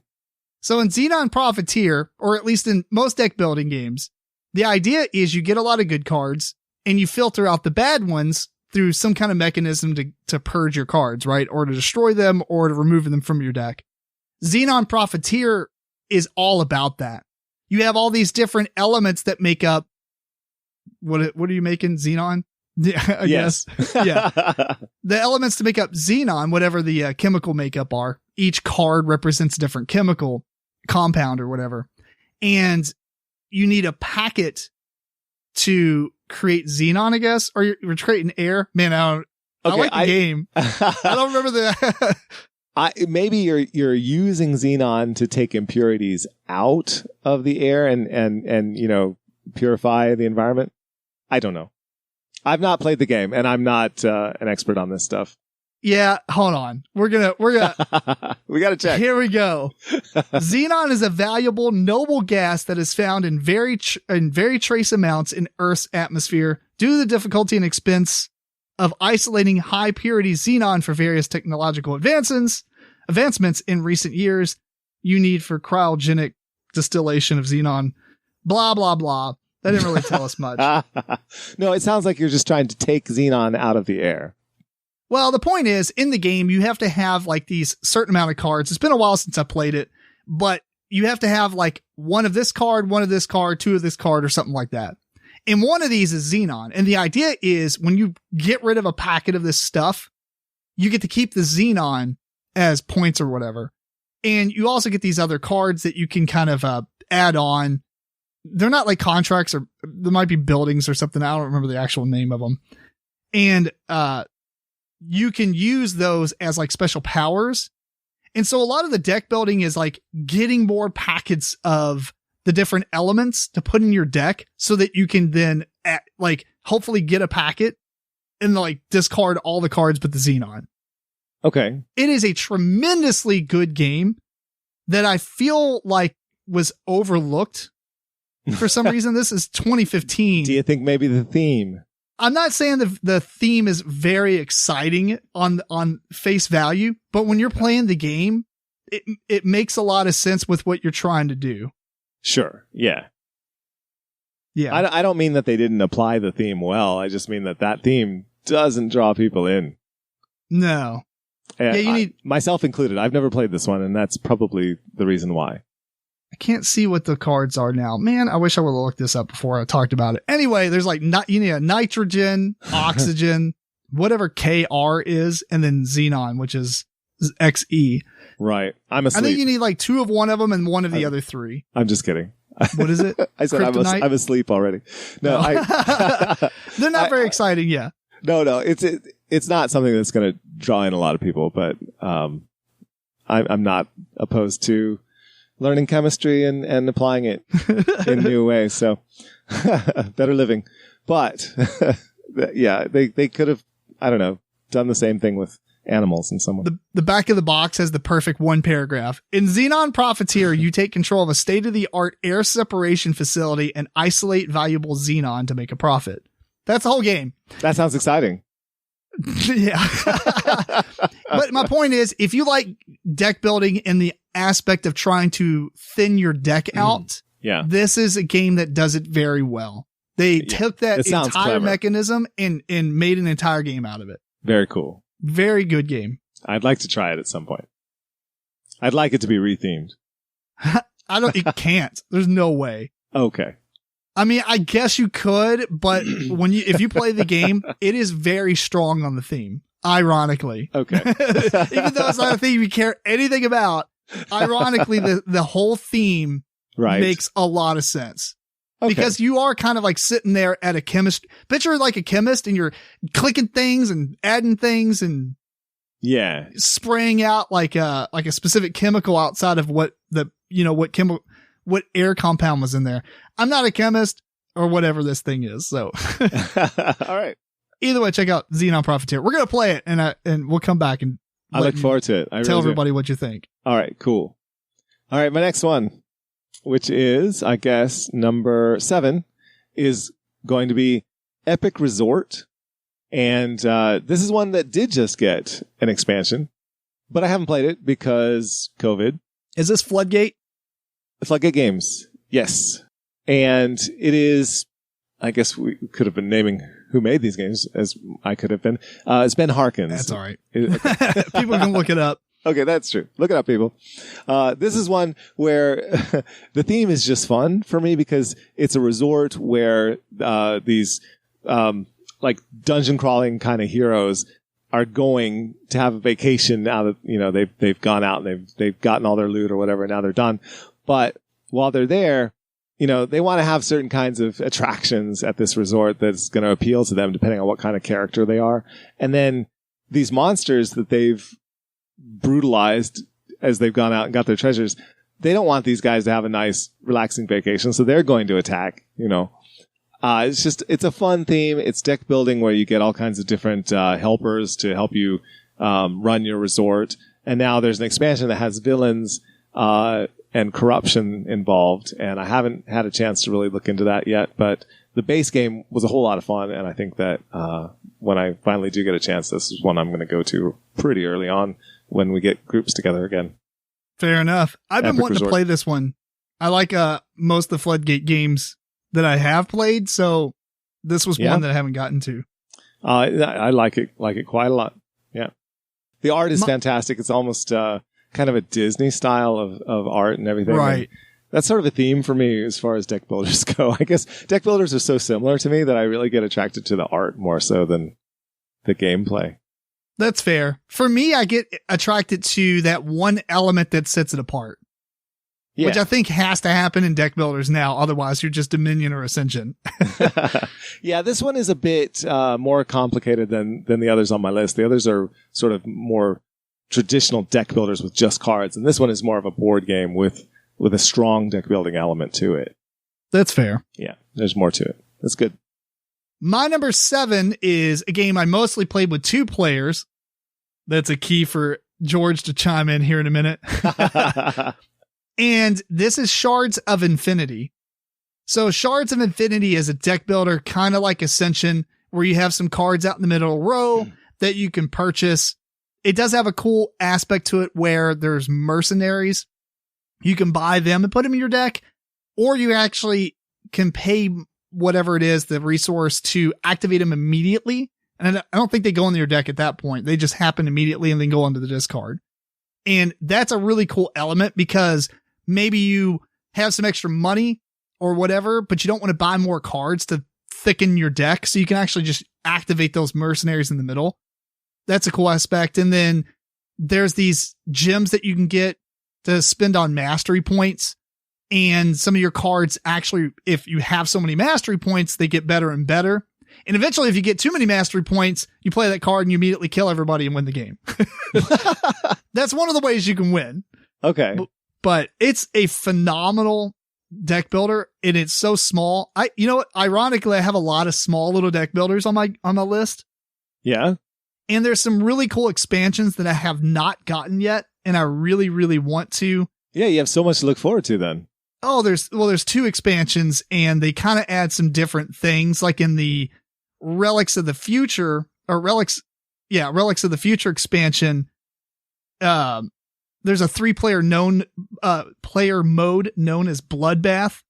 So in Xenon Profiteer, or at least in most deck building games, the idea is you get a lot of good cards and you filter out the bad ones through some kind of mechanism to purge your cards, right? Or to destroy them or to remove them from your deck. Xenon Profiteer is all about that. You have all these different elements that make up what are you making? Xenon? I Yes. guess. Yeah. The elements to make up Xenon, whatever the chemical makeup are, each card represents a different chemical compound or whatever. And you need a packet to create Xenon, I guess, or you're creating air. Man, I like the game. I don't remember the. Maybe you're using Xenon to take impurities out of the air and purify the environment. I don't know. I've not played the game, and I'm not an expert on this stuff. Yeah, hold on. We're gonna. We got to check. Here we go. Xenon is a valuable, noble gas that is found in very trace amounts in Earth's atmosphere. Due to the difficulty and expense of isolating high purity Xenon for various technological advancements in recent years, you need for cryogenic distillation of Xenon. Blah blah blah. That didn't really tell us much. No, it sounds like you're just trying to take Xenon out of the air. Well, the point is, in the game, you have to have like these certain amount of cards. It's been a while since I played it, but you have to have like one of this card, two of this card, or something like that. And one of these is Xenon. And the idea is when you get rid of a packet of this stuff, you get to keep the Xenon as points or whatever. And you also get these other cards that you can kind of add on. They're not like contracts, or there might be buildings or something. I don't remember the actual name of them. And, you can use those as like special powers. And so a lot of the deck building is like getting more packets of the different elements to put in your deck so that you can then hopefully get a packet and like discard all the cards but the Xenon. Okay. It is a tremendously good game that I feel like was overlooked for some reason. This is 2015. Do you think maybe the theme? I'm not saying the theme is very exciting on face value, but when you're playing the game, it makes a lot of sense with what you're trying to do. Sure. Yeah. Yeah. I don't mean that they didn't apply the theme well. I just mean that theme doesn't draw people in. No. And you need myself included. I've never played this one, and that's probably the reason why. I can't see what the cards are now. Man, I wish I would have looked this up before I talked about it. Anyway, there's like you need a nitrogen, oxygen, whatever KR is, and then xenon, which is XE. Right. I'm asleep. I think you need like 2 of one of them and 1 of the other 3. I'm just kidding. What is it? I said I'm asleep already. No, they're not very exciting. Yeah. No. It's not something that's going to draw in a lot of people, but I'm not opposed to learning chemistry and applying it in new ways. So better living. But yeah, they could have, I don't know, done the same thing with animals in some way. The back of the box has the perfect 1 paragraph. In Xenon Profiteer, you take control of a state-of-the-art air separation facility and isolate valuable xenon to make a profit. That's the whole game. That sounds exciting. Yeah. But my point is, if you like deck building in the aspect of trying to thin your deck out, yeah, this is a game that does it very well. They took that entire clever mechanism and made an entire game out of it. Very cool. Very good game. I'd like to try it at some point. I'd like it to be rethemed. It can't. There's no way. Okay. I mean, I guess you could, but if you play the game, it is very strong on the theme. Ironically. Okay. Even though it's not a theme you care anything about, ironically, the whole theme makes a lot of sense. Okay. Because you are kind of like sitting there at a chemist. Picture like a chemist and you're clicking things and adding things and yeah, spraying out like a specific chemical outside of what what air compound was in there. I'm not a chemist or whatever this thing is. So all right. Either way, check out Xenon Profiteer. We're going to play it and we'll come back and I look forward to it. Tell everybody what you think. All right, cool. All right, my next one, which is, I guess, number 7, is going to be Epic Resort. And this is one that did just get an expansion, but I haven't played it because COVID. Is this Floodgate? Floodgate Games, yes. And it is, I guess we could have been naming who made these games, as I could have been. It's Ben Harkins. That's all right. Okay. People can look it up. Okay, that's true. Look it up, people. This is one where the theme is just fun for me because it's a resort where these like dungeon crawling kind of heroes are going to have a vacation now that they've gone out and they've gotten all their loot or whatever. And now they're done. But while they're there, they want to have certain kinds of attractions at this resort that's going to appeal to them depending on what kind of character they are. And then these monsters that they've brutalized as they've gone out and got their treasures, they don't want these guys to have a nice, relaxing vacation. So they're going to attack, it's a fun theme. It's deck building where you get all kinds of different helpers to help you run your resort. And now there's an expansion that has villains and corruption involved. And I haven't had a chance to really look into that yet, but the base game was a whole lot of fun. And I think that when I finally do get a chance, this is one I'm going to go to pretty early on when we get groups together again. Fair enough. I've been wanting to play this one. I like most of the Floodgate games that I have played, so this was one that I haven't gotten to. I like it quite a lot. Yeah. The art is fantastic. It's almost kind of a Disney style of art and everything. Right. And that's sort of a theme for me as far as deck builders go. I guess deck builders are so similar to me that I really get attracted to the art more so than the gameplay. That's fair. For me, I get attracted to that one element that sets it apart. Yeah. Which I think has to happen in deck builders now. Otherwise, you're just Dominion or Ascension. Yeah, this one is a bit more complicated than the others on my list. The others are sort of more traditional deck builders with just cards. And this one is more of a board game with a strong deck building element to it. That's fair. Yeah, there's more to it. That's good. My number 7 is a game I mostly played with 2 players. That's a key for George to chime in here in a minute. And this is Shards of Infinity. So Shards of Infinity is a deck builder, kind of like Ascension, where you have some cards out in the middle of the row that you can purchase. It does have a cool aspect to it where there's mercenaries. You can buy them and put them in your deck, or you actually can pay whatever it is, the resource, to activate them immediately. And I don't think they go into your deck at that point. They just happen immediately and then go onto the discard. And that's a really cool element because maybe you have some extra money or whatever, but you don't want to buy more cards to thicken your deck. So you can actually just activate those mercenaries in the middle. That's a cool aspect. And then there's these gems that you can get to spend on mastery points. And some of your cards actually, if you have so many mastery points, they get better and better. And eventually, if you get too many mastery points, you play that card and you immediately kill everybody and win the game. That's one of the ways you can win. Okay. But it's a phenomenal deck builder and it's so small. You know what? Ironically, I have a lot of small little deck builders on my list. Yeah. And there's some really cool expansions that I have not gotten yet. And I really, really want to. Yeah. You have so much to look forward to then. Oh, there's 2 expansions and they kind of add some different things, like in the Relics of the Future Relics of the Future expansion. There's a 3-player player mode known as Bloodbath.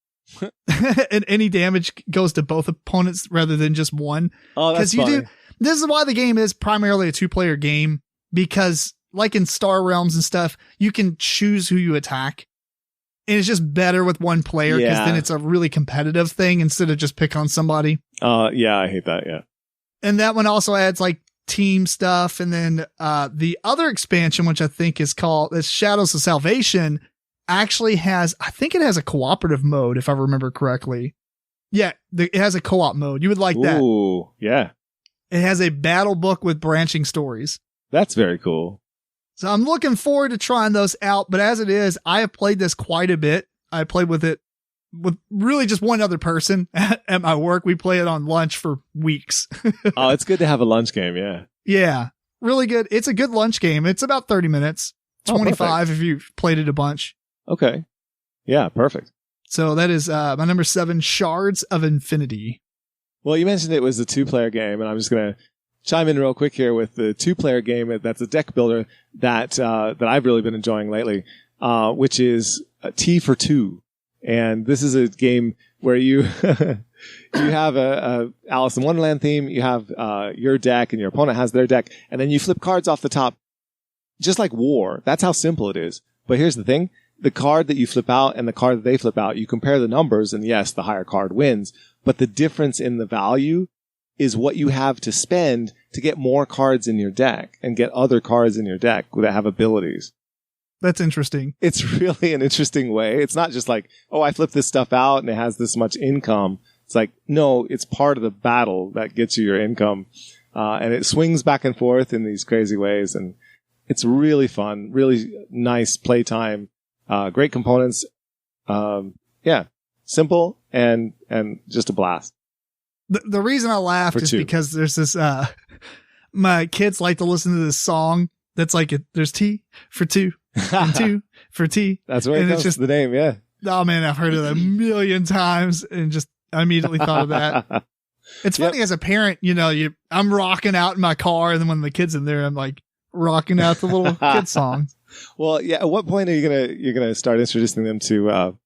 And any damage goes to both opponents rather than just one. Oh, that's funny. This is why the game is primarily a 2-player game, because like in Star Realms and stuff, you can choose who you attack. And it's just better with one player because then it's a really competitive thing instead of just pick on somebody. Yeah, I hate that. Yeah. And that one also adds like team stuff. And then the other expansion, which I think is called Shadows of Salvation, actually has, I think it has a cooperative mode, if I remember correctly. Yeah, it has a co-op mode. You would like that. Ooh, yeah. It has a battle book with branching stories. That's very cool. So I'm looking forward to trying those out. But as it is, I have played this quite a bit. I played with it with really just one other person at my work. We play it on lunch for weeks. Oh, it's good to have a lunch game. Yeah. Yeah, really good. It's a good lunch game. It's about 30 minutes, 25 if you've played it a bunch. Okay. Yeah, perfect. So that is my number 7, Shards of Infinity. Well, you mentioned it was a 2-player game, and I'm just going to chime in real quick here with the 2-player game that's a deck builder that I've really been enjoying lately, which is T for 2. And this is a game where you you have a Alice in Wonderland theme, you have your deck, and your opponent has their deck, and then you flip cards off the top, just like War. That's how simple it is. But here's the thing. The card that you flip out and the card that they flip out, you compare the numbers, and yes, the higher card wins. But the difference in the value is what you have to spend to get more cards in your deck and get other cards in your deck that have abilities. That's interesting. It's really an interesting way. It's not just like, oh, I flip this stuff out and it has this much income. It's like, no, it's part of the battle that gets you your income. And it swings back and forth in these crazy ways. And it's really fun, really nice playtime, great components. Yeah, simple and just a blast. The reason I laughed is because there's this, my kids like to listen to this song that's like, there's T for 2 and 2 for T. That's right. And it's just the name. Yeah. Oh man, I've heard it a million times and just I immediately thought of that. It's funny as a parent, I'm rocking out in my car, and then when the kid's in there, I'm like rocking out the little kid songs. Well, yeah. At what point are you're gonna start introducing them to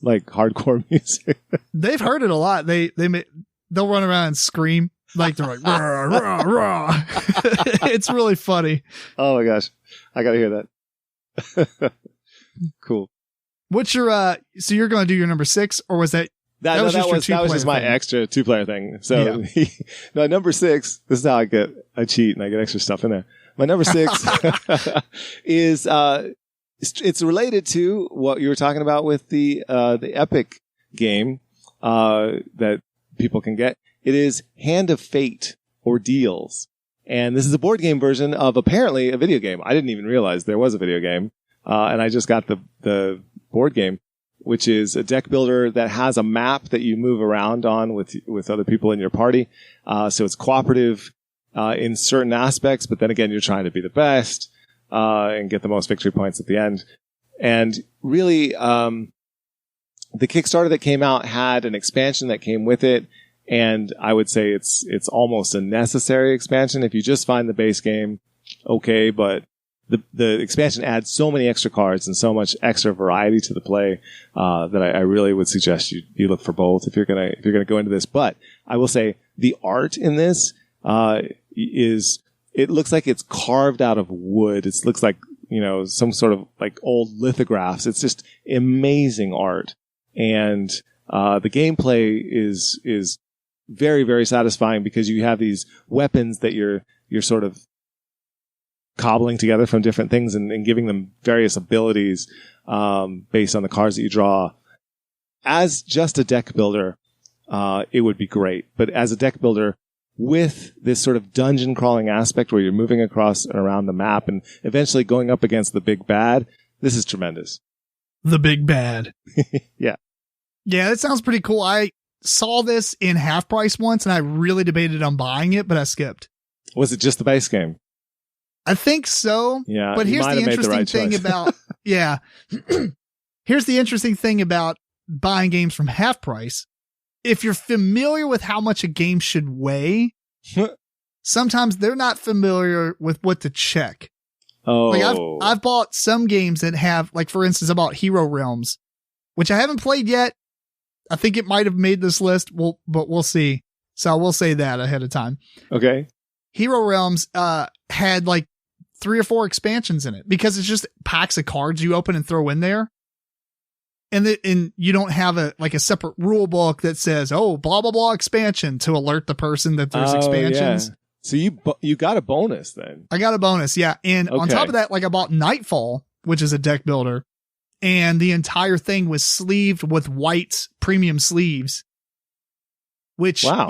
like hardcore music? They've heard it a lot. They'll run around and scream like they're like rah, rah, rah. It's really funny. Oh my gosh, I gotta hear that. Cool. What's your so you're going to do your number 6, or was that was just my extra 2-player thing. So yeah. No, number 6, this is how I cheat and I get extra stuff in there. My number 6 is it's related to what you were talking about with the Epic game that people can get. It is Hand of Fate Ordeals. And this is a board game version of apparently a video game. I didn't even realize there was a video game. And I just got the board game, which is a deck builder that has a map that you move around on with other people in your party. So it's cooperative in certain aspects, but then again, you're trying to be the best and get the most victory points at the end. And really, the Kickstarter that came out had an expansion that came with it. And I would say it's almost a necessary expansion. If you just find the base game, okay, but the expansion adds so many extra cards and so much extra variety to the play that I really would suggest you look for both if you're gonna go into this. But I will say the art in this it looks like it's carved out of wood. It looks like some sort of like old lithographs. It's just amazing art, and the gameplay is very, very satisfying because you have these weapons that you're sort of cobbling together from different things and giving them various abilities based on the cards that you draw. As just a deck builder, it would be great. But as a deck builder with this sort of dungeon crawling aspect where you're moving across and around the map and eventually going up against the big bad, this is tremendous. The big bad. Yeah. Yeah, that sounds pretty cool. I saw this in half price once and I really debated on buying it, but I skipped. Was it just the base game? I think so. Yeah. But here's the interesting thing about, yeah. Here's the interesting thing about buying games from half price. If you're familiar with how much a game should weigh, sometimes they're not familiar with what to check. Oh. Like I've bought some games that have, like, for instance, I bought Hero Realms, which I haven't played yet. I think it might have made this list, but we'll see. So I will say that ahead of time. Okay. Hero Realms had like 3 or 4 expansions in it because it's just packs of cards you open and throw in there. And you don't have a separate rule book that says, oh, blah, blah, blah expansion to alert the person that there's expansions. Yeah. So you got a bonus then. I got a bonus. Yeah. And on top of that, like I bought Nightfall, which is a deck builder, and the entire thing was sleeved with white premium sleeves. which, Wow.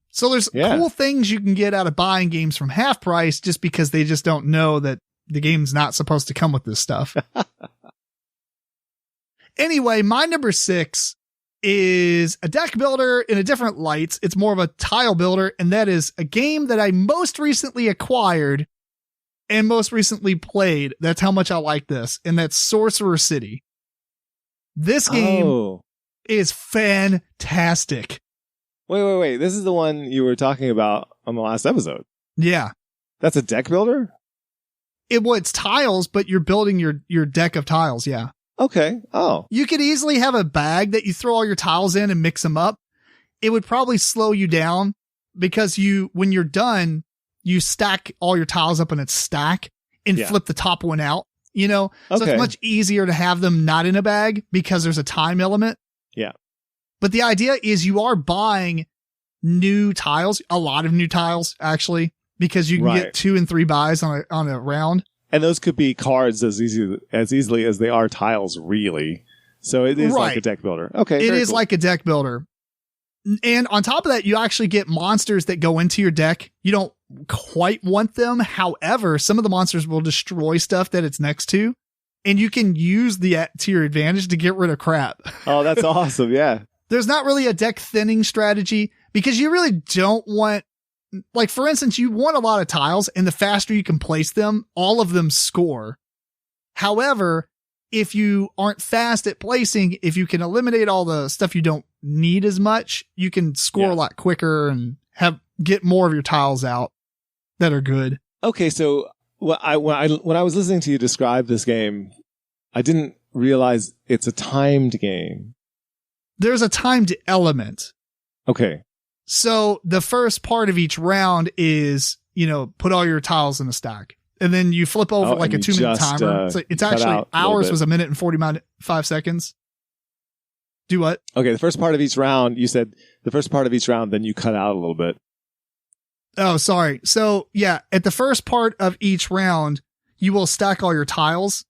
so there's cool things you can get out of buying games from half price just because they just don't know that the game's not supposed to come with this stuff. Anyway, my number 6 is a deck builder in a different light. It's more of a tile builder, and that is a game that I most recently acquired and most recently played. That's how much I like this, and that's Sorcerer City. This game is fantastic. Wait. This is the one you were talking about on the last episode. Yeah. That's a deck builder? It's tiles, but you're building your deck of tiles, yeah. Okay. Oh. You could easily have a bag that you throw all your tiles in and mix them up. It would probably slow you down because when you're done, you stack all your tiles up in a stack and flip the top one out, So it's much easier to have them not in a bag because there's a time element. Yeah. But the idea is you are buying new tiles, a lot of new tiles, actually, because you can get 2 and 3 buys on a round. And those could be cards as easily as they are tiles, really. So it is like a deck builder. Okay. It is like a deck builder. And on top of that, you actually get monsters that go into your deck. You don't quite want them. However, some of the monsters will destroy stuff that it's next to. And you can use to your advantage to get rid of crap. Oh, that's awesome. Yeah. There's not really a deck thinning strategy because you really don't want, like, for instance, you want a lot of tiles, and the faster you can place them, all of them score. However, if you aren't fast at placing, if you can eliminate all the stuff you don't need as much, you can score a lot quicker and get more of your tiles out that are good. Okay, so when I was listening to you describe this game, I didn't realize it's a timed game. There's a timed element. Okay. So the first part of each round is, put all your tiles in a stack. And then you flip over like a 2-minute timer. It's actually ours was 1 minute and 45 seconds. Do what? Okay, the first part of each round, you said the first part of each round, then you cut out a little bit. Oh, sorry. So yeah, at the first part of each round, you will stack all your tiles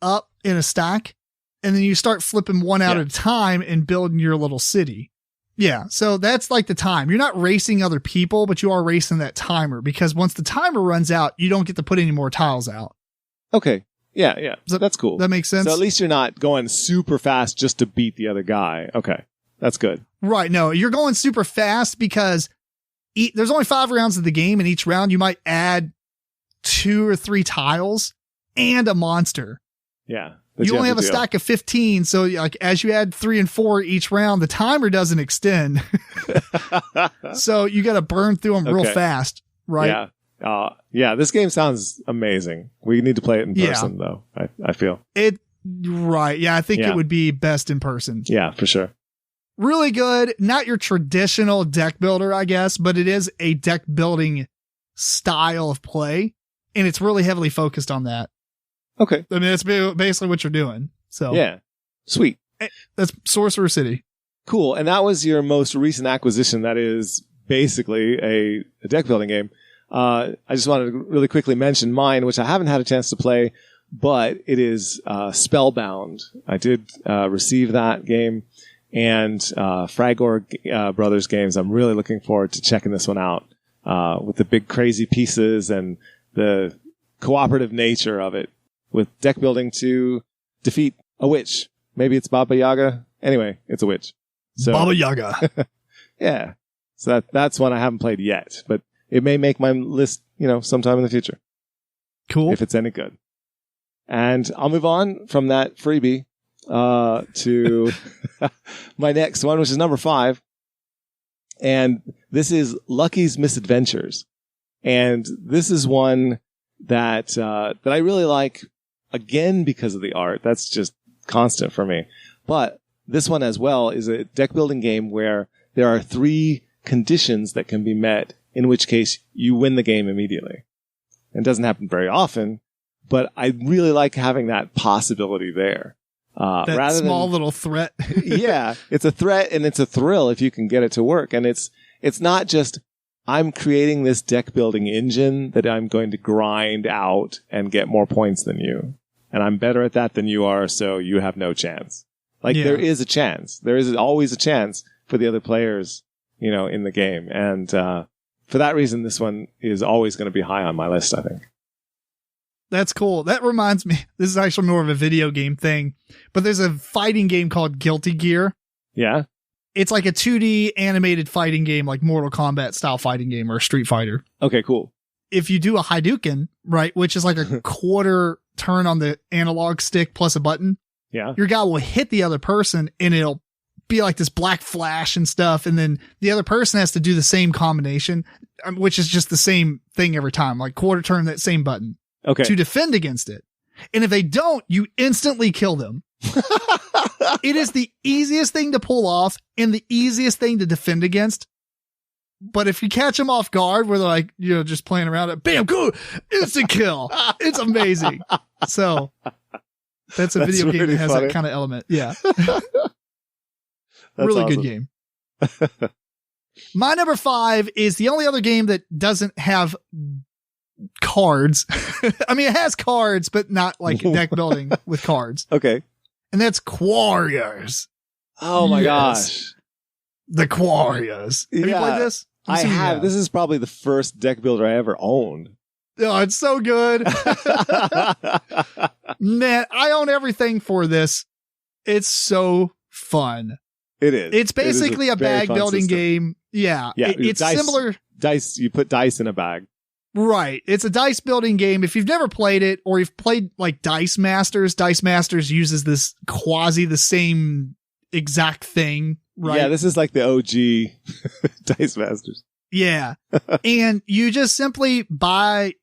up in a stack. And then you start flipping one out at a time and building your little city. Yeah, so that's like the time. You're not racing other people, but you are racing that timer because once the timer runs out, you don't get to put any more tiles out. Okay. Yeah. So that's cool. That makes sense. So at least you're not going super fast just to beat the other guy. Okay. That's good. Right. No, you're going super fast because there's only 5 rounds of the game, and each round you might add 2 or 3 tiles and a monster. Yeah. You only have a stack of 15, so like as you add 3 and 4 each round, the timer doesn't extend. So you got to burn through them real fast, right? Yeah. This game sounds amazing. We need to play it in person, though. I feel it. Right? Yeah, I think it would be best in person. Yeah, for sure. Really good. Not your traditional deck builder, I guess, but it is a deck building style of play, and it's really heavily focused on that. Okay. I mean, that's basically what you're doing. So yeah. Sweet. That's Sorcerer City. Cool. And that was your most recent acquisition. That is basically a deck building game. I just wanted to really quickly mention mine, which I haven't had a chance to play, but it is Spellbound. I did receive that game, and Fragor Brothers games. I'm really looking forward to checking this one out with the big crazy pieces and the cooperative nature of it. With deck building to defeat a witch. Maybe it's Baba Yaga. Anyway, it's a witch. So, Baba Yaga. Yeah. So that's one I haven't played yet, but it may make my list, sometime in the future. Cool. If it's any good. And I'll move on from that freebie to my next one, which is number 5. And this is Lucky's Misadventures. And this is one that I really like. Again, because of the art. That's just constant for me. But this one as well is a deck building game where there are 3 conditions that can be met, in which case you win the game immediately. It doesn't happen very often, but I really like having that possibility there. That small little threat. Yeah, it's a threat and it's a thrill if you can get it to work. And it's not just I'm creating this deck building engine that I'm going to grind out and get more points than you. And I'm better at that than you are, so you have no chance. There is a chance. There is always a chance for the other players in the game. And for that reason, this one is always going to be high on my list, I think. That's cool. That reminds me, this is actually more of a video game thing, but there's a fighting game called Guilty Gear. Yeah. It's like a 2D animated fighting game, like Mortal Kombat style fighting game or Street Fighter. Okay, cool. If you do a Hadouken, right, which is like a quarter turn on the analog stick plus a button, yeah, your guy will hit the other person and it'll be like this black flash and stuff. And then the other person has to do the same combination, which is just the same thing every time, like quarter turn that same button. Okay. To defend against it. And if they don't, you instantly kill them. It is the easiest thing to pull off and the easiest thing to defend against. But if you catch them off guard where they're like, just playing around, bam, cool, instant kill. It's amazing. So that's a video game that has that kind of element. Yeah. Really awesome. Good game. My number 5 is the only other game that doesn't have cards. I mean, it has cards, but not like deck building with cards. Okay. And that's Quarriors. Oh my gosh. The Quarriors. Have you played this? I have. This is probably the first deck builder I ever owned. Oh, it's so good. Man, I own everything for this. It's so fun. It is. It's basically a bag building system. Game. Yeah. It's similar. Dice. You put dice in a bag. Right. It's a dice building game. If you've never played it or you've played like Dice Masters uses this quasi the same exact thing, right? Yeah, this is like the OG Dice Masters. Yeah. And you just simply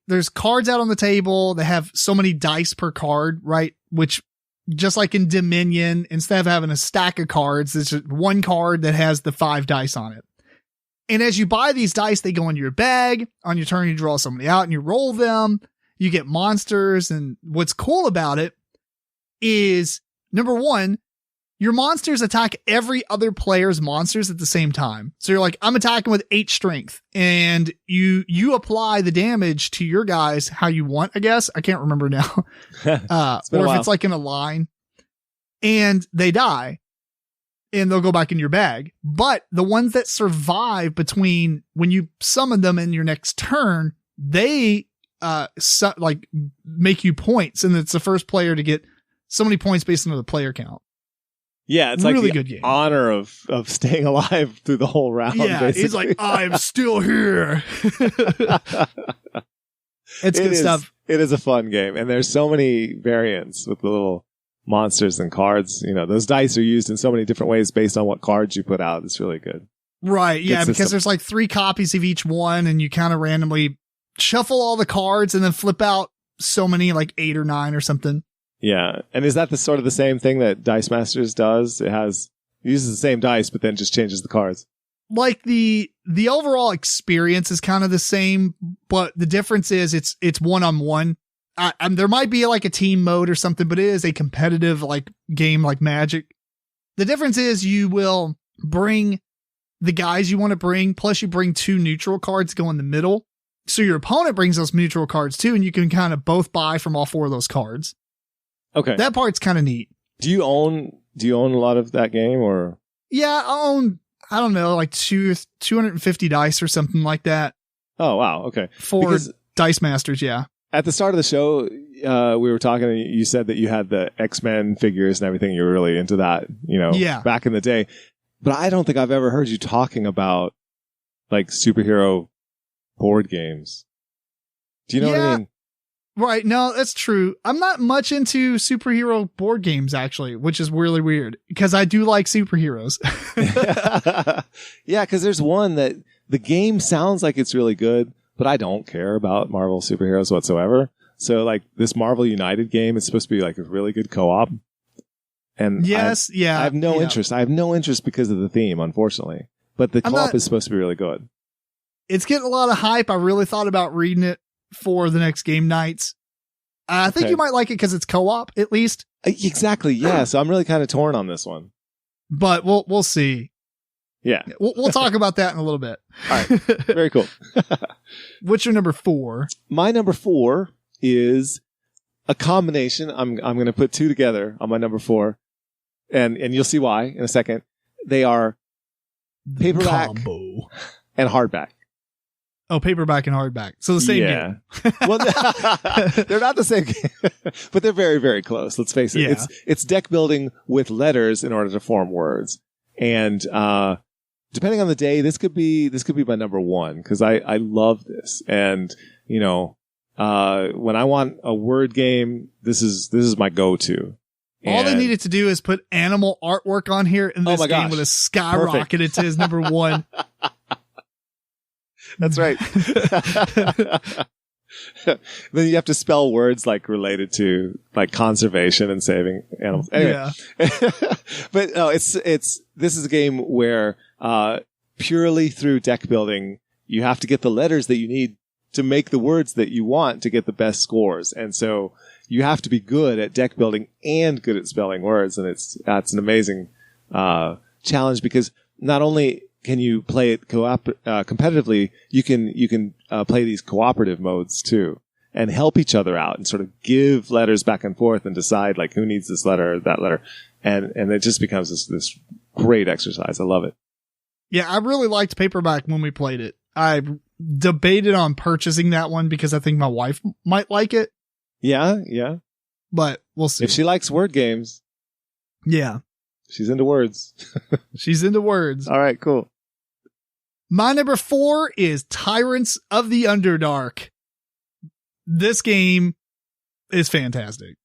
there's cards out on the table that have so many dice per card, right? Which just like in Dominion, instead of having a stack of cards, there's just one card that has the 5 dice on it. And as you buy these dice, they go in your bag. On your turn, you draw somebody out and you roll them. You get monsters. And what's cool about it is, number 1, your monsters attack every other player's monsters at the same time. So you're like, I'm attacking with 8 strength. And you apply the damage to your guys how you want, I guess. I can't remember now. Or if it's like in a line. And they die. And they'll go back in your bag. But the ones that survive between when you summon them in your next turn, they make you points. And it's the first player to get so many points based on the player count. Yeah, it's really like the good game. Honor of staying alive through the whole round. Yeah, basically. He's like, I'm still here. It's good stuff. It is a fun game. And there's so many variants with the little monsters and cards. Those dice are used in so many different ways based on what cards you put out. It's really good. Right. Yeah. Because there's like 3 copies of each one and you kind of randomly shuffle all the cards and then flip out so many, like 8 or 9 or something. Yeah. And is that the sort of the same thing that Dice Masters does? It uses the same dice, but then just changes the cards. Like the overall experience is kind of the same, but the difference is it's one-on-one. There might be like a team mode or something, but it is a competitive like game like Magic. The difference is you will bring the guys you want to bring, plus you bring 2 neutral cards to go in the middle. So your opponent brings those neutral cards too, and you can kind of both buy from all 4 of those cards. Okay. That part's kind of neat. Do you own a lot of that game or? Yeah, I own, I don't know, like 250 dice or something like that. Oh, wow. Okay. For Dice Masters. Yeah. At the start of the show, we were talking and you said that you had the X-Men figures and everything. You were really into that, back in the day. But I don't think I've ever heard you talking about like superhero board games. Do you know what I mean? Right. No, that's true. I'm not much into superhero board games, actually, which is really weird because I do like superheroes. Yeah, because there's one that the game sounds like it's really good, but I don't care about Marvel superheroes whatsoever. So like this Marvel United game is supposed to be like a really good co-op. And I have no interest. I have no interest because of the theme, unfortunately. But the co-op is supposed to be really good. It's getting a lot of hype. I really thought about reading it for the next game nights. I think you might like it because it's co-op, at least. Exactly. Yeah. So I'm really kind of torn on this one. But we'll see. Yeah. We'll talk about that in a little bit. All right. Very cool. What's your number 4? My number 4 is a combination. I'm going to put 2 together on my number 4. And you'll see why in a second. They are Paperback combo. and hardback. Oh, paperback and hardback. So the same game. Well, they're not the same game, but they're very, very close. Let's face it. Yeah. It's deck building with letters in order to form words. And depending on the day, this could be my number one because I love this. And when I want a word game, this is my go-to. All they needed to do is put animal artwork on here, and this game would have skyrocketed to his number one. That's right. Then you have to spell words like related to like conservation and saving animals. Anyway. Yeah. But no, this is a game where purely through deck building, you have to get the letters that you need to make the words that you want to get the best scores. And so you have to be good at deck building and good at spelling words. And it's an amazing challenge because not only can you play it competitively, you can play these cooperative modes too and help each other out and sort of give letters back and forth and decide like who needs this letter or that letter. And it just becomes this great exercise. I love it. Yeah, I really liked paperback when we played it. I debated on purchasing that one because I think my wife might like it. Yeah. But we'll see. If she likes word games. Yeah. She's into words. She's into words. All right, cool. My number 4 is Tyrants of the Underdark. This game is fantastic.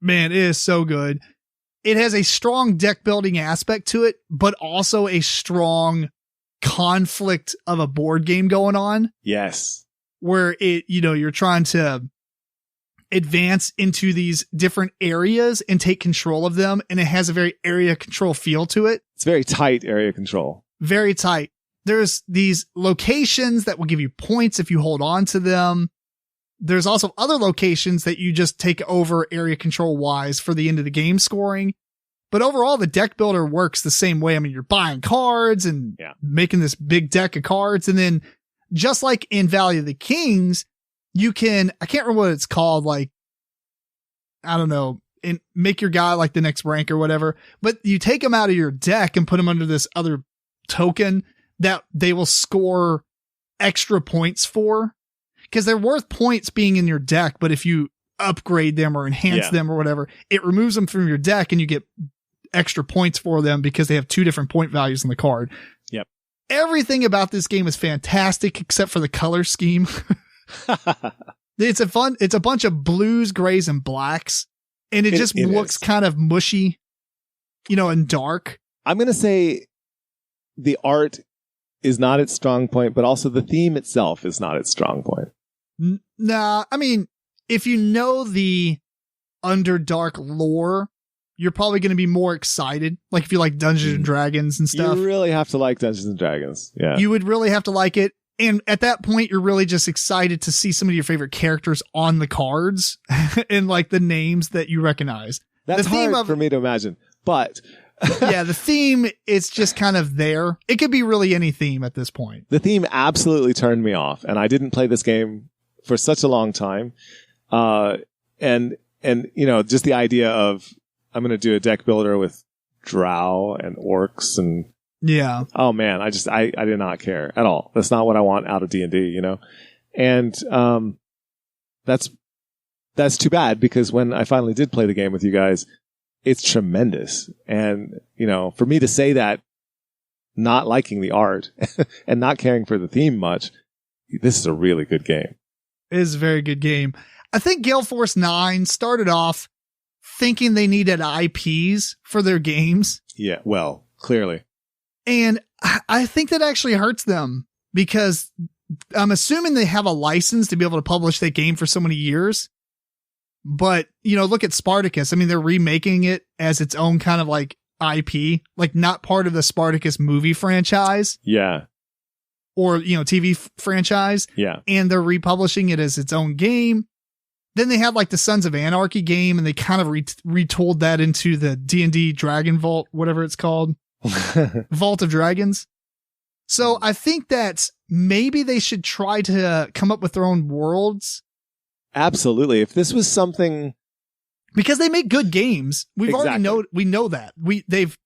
Man, it is so good. It has a strong deck building aspect to it, but also a strong conflict of a board game going on. Yes. Where you're trying to advance into these different areas and take control of them. And it has a very area control feel to it. It's very tight area control. Very tight. There's these locations that will give you points if you hold on to them. There's also other locations that you just take over area control wise for the end of the game scoring. But overall, the deck builder works the same way. I mean, you're buying cards and making this big deck of cards. And then just like in Valley of the Kings, you can, I can't remember what it's called. Like, I don't know, and make your guy like the next rank or whatever, but you take them out of your deck and put them under this other token that they will score extra points for. Because they're worth points being in your deck, but if you upgrade them or enhance them or whatever, it removes them from your deck and you get extra points for them because they have 2 different point values on the card. Yep. Everything about this game is fantastic except for the color scheme. It's a bunch of blues, grays, and blacks, and it just looks kind of mushy, and dark. I'm going to say the art is not its strong point, but also the theme itself is not its strong point. Nah, I mean, if you know the Underdark lore, you're probably going to be more excited. Like if you like Dungeons and Dragons and stuff. You really have to like Dungeons and Dragons. Yeah. You would really have to like it. And at that point, you're really just excited to see some of your favorite characters on the cards and like the names that you recognize. That's hard for me to imagine, but yeah, the theme is just kind of there. It could be really any theme at this point. The theme absolutely turned me off, and I didn't play this game for such a long time. And just the idea of I'm going to do a deck builder with drow and orcs and yeah. Oh man, I did not care at all. That's not what I want out of D&D, And that's too bad because when I finally did play the game with you guys, it's tremendous. And, for me to say that not liking the art and not caring for the theme much, this is a really good game. It is a very good game. I think Gale Force 9 started off thinking they needed IPs for their games. Yeah, well, clearly. And I think that actually hurts them because I'm assuming they have a license to be able to publish that game for so many years. But, look at Spartacus. I mean, they're remaking it as its own kind of like IP, like not part of the Spartacus movie franchise. Yeah. Or, TV franchise. Yeah. And they're republishing it as its own game. Then they had like the Sons of Anarchy game and they kind of retooled that into the D&D Dragon Vault, whatever it's called. Vault of Dragons. So I think that maybe they should try to come up with their own worlds. Absolutely. If this was something, because they make good games, we know that they've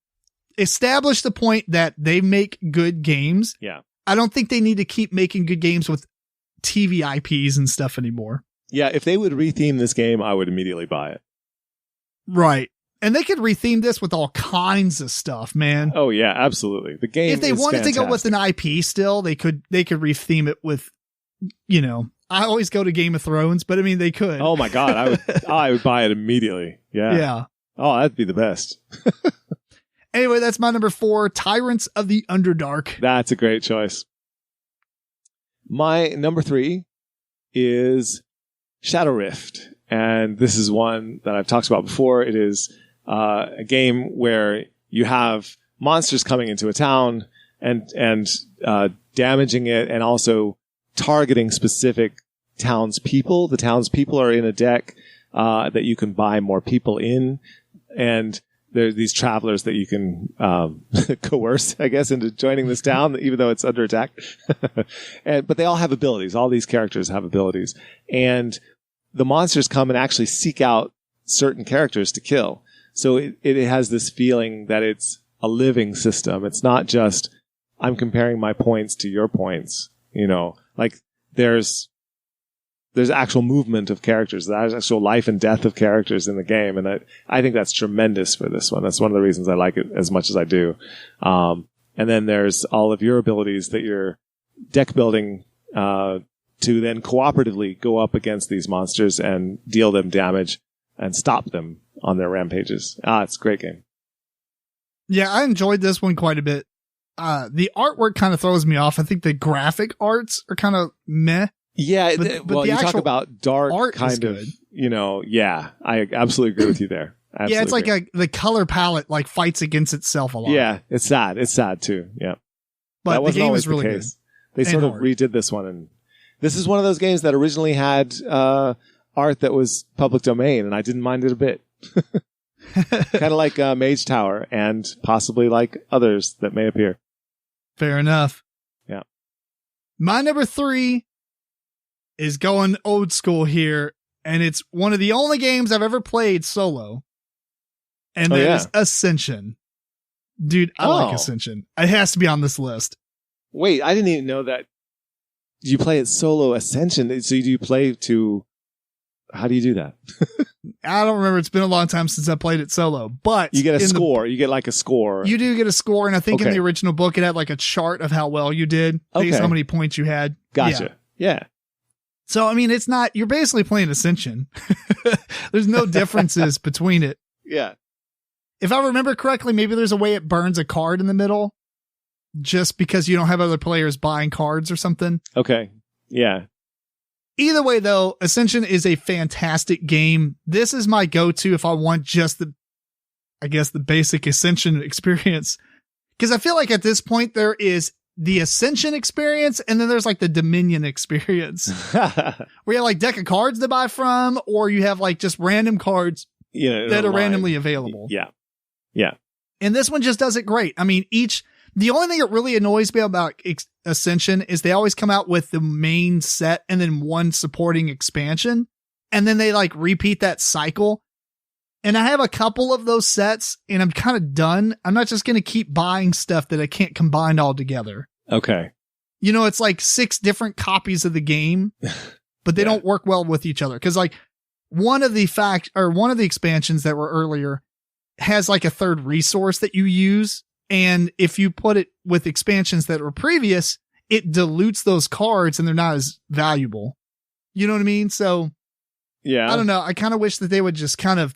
established the point that they make good games. Yeah. I don't think they need to keep making good games with TV IPs and stuff anymore. Yeah, if they would retheme this game, I would immediately buy it. Right. And they could retheme this with all kinds of stuff, man. Oh yeah, absolutely. The game. If they wanted fantastic. to go with an IP still, they could retheme it with, I always go to Game of Thrones, but I mean they could. Oh my God, I would buy it immediately. Yeah. Yeah. Oh, that'd be the best. Anyway, that's my number 4, Tyrants of the Underdark. That's a great choice. My number 3 is Shadow Rift. And this is one that I've talked about before. It is a game where you have monsters coming into a town and damaging it, and also targeting specific townspeople. The townspeople are in a deck that you can buy more people in, and there are these travelers that you can coerce, I guess, into joining this town, even though it's under attack. But they all have abilities. All these characters have abilities, and the monsters come and actually seek out certain characters to kill. So it has this feeling that it's a living system. It's not just, I'm comparing my points to your points. Like there's actual movement of characters. There's actual life and death of characters in the game. And I think that's tremendous for this one. That's one of the reasons I like it as much as I do. And then there's all of your abilities that you're deck building, to then cooperatively go up against these monsters and deal them damage and stop them on their rampages. It's a great game. Yeah, I enjoyed this one quite a bit. The artwork kind of throws me off. I think the graphic arts are kind of meh. Yeah, but you talk about dark art kind of, yeah, I absolutely agree with you there. Yeah, it's like the color palette like fights against itself a lot. Yeah, it's sad. It's sad too. Yeah. But the game is really good. They sort of redid this one, and this is one of those games that originally had art that was public domain, and I didn't mind it a bit. Kind of like Mage Tower, and possibly like others that may appear. Fair enough. Yeah. My number 3 is going old school here, and it's one of the only games I've ever played solo, and that is Ascension. Dude, I like Ascension. It has to be on this list. Wait, I didn't even know that. You play it solo Ascension. So do you play to, how do you do that? I don't remember. It's been a long time since I played it solo, but you get a score. You get like a score. You do get a score. And I think in the original book, it had like a chart of how well you did based on how many points you had. Gotcha. Yeah. So, I mean, it's not, you're basically playing Ascension. There's no differences between it. Yeah. If I remember correctly, maybe there's a way it burns a card in the middle just because you don't have other players buying cards or something. Okay. Yeah. Either way, though, Ascension is a fantastic game. This is my go-to if I want just the basic Ascension experience. Because I feel like at this point there is the Ascension experience and then there's like the Dominion experience. Where you have like deck of cards to buy from, or you have like just random cards that are randomly available. Yeah. Yeah. And this one just does it great. I mean, the only thing that really annoys me about Ascension is they always come out with the main set and then one supporting expansion. And then they like repeat that cycle. And I have a couple of those sets and I'm kind of done. I'm not just going to keep buying stuff that I can't combine all together. Okay. It's like 6 different copies of the game, but they don't work well with each other. Cause like one of the expansions that were earlier has like a third resource that you use. And if you put it with expansions that were previous, it dilutes those cards and they're not as valuable. You know what I mean? So yeah, I don't know. I kind of wish that they would just kind of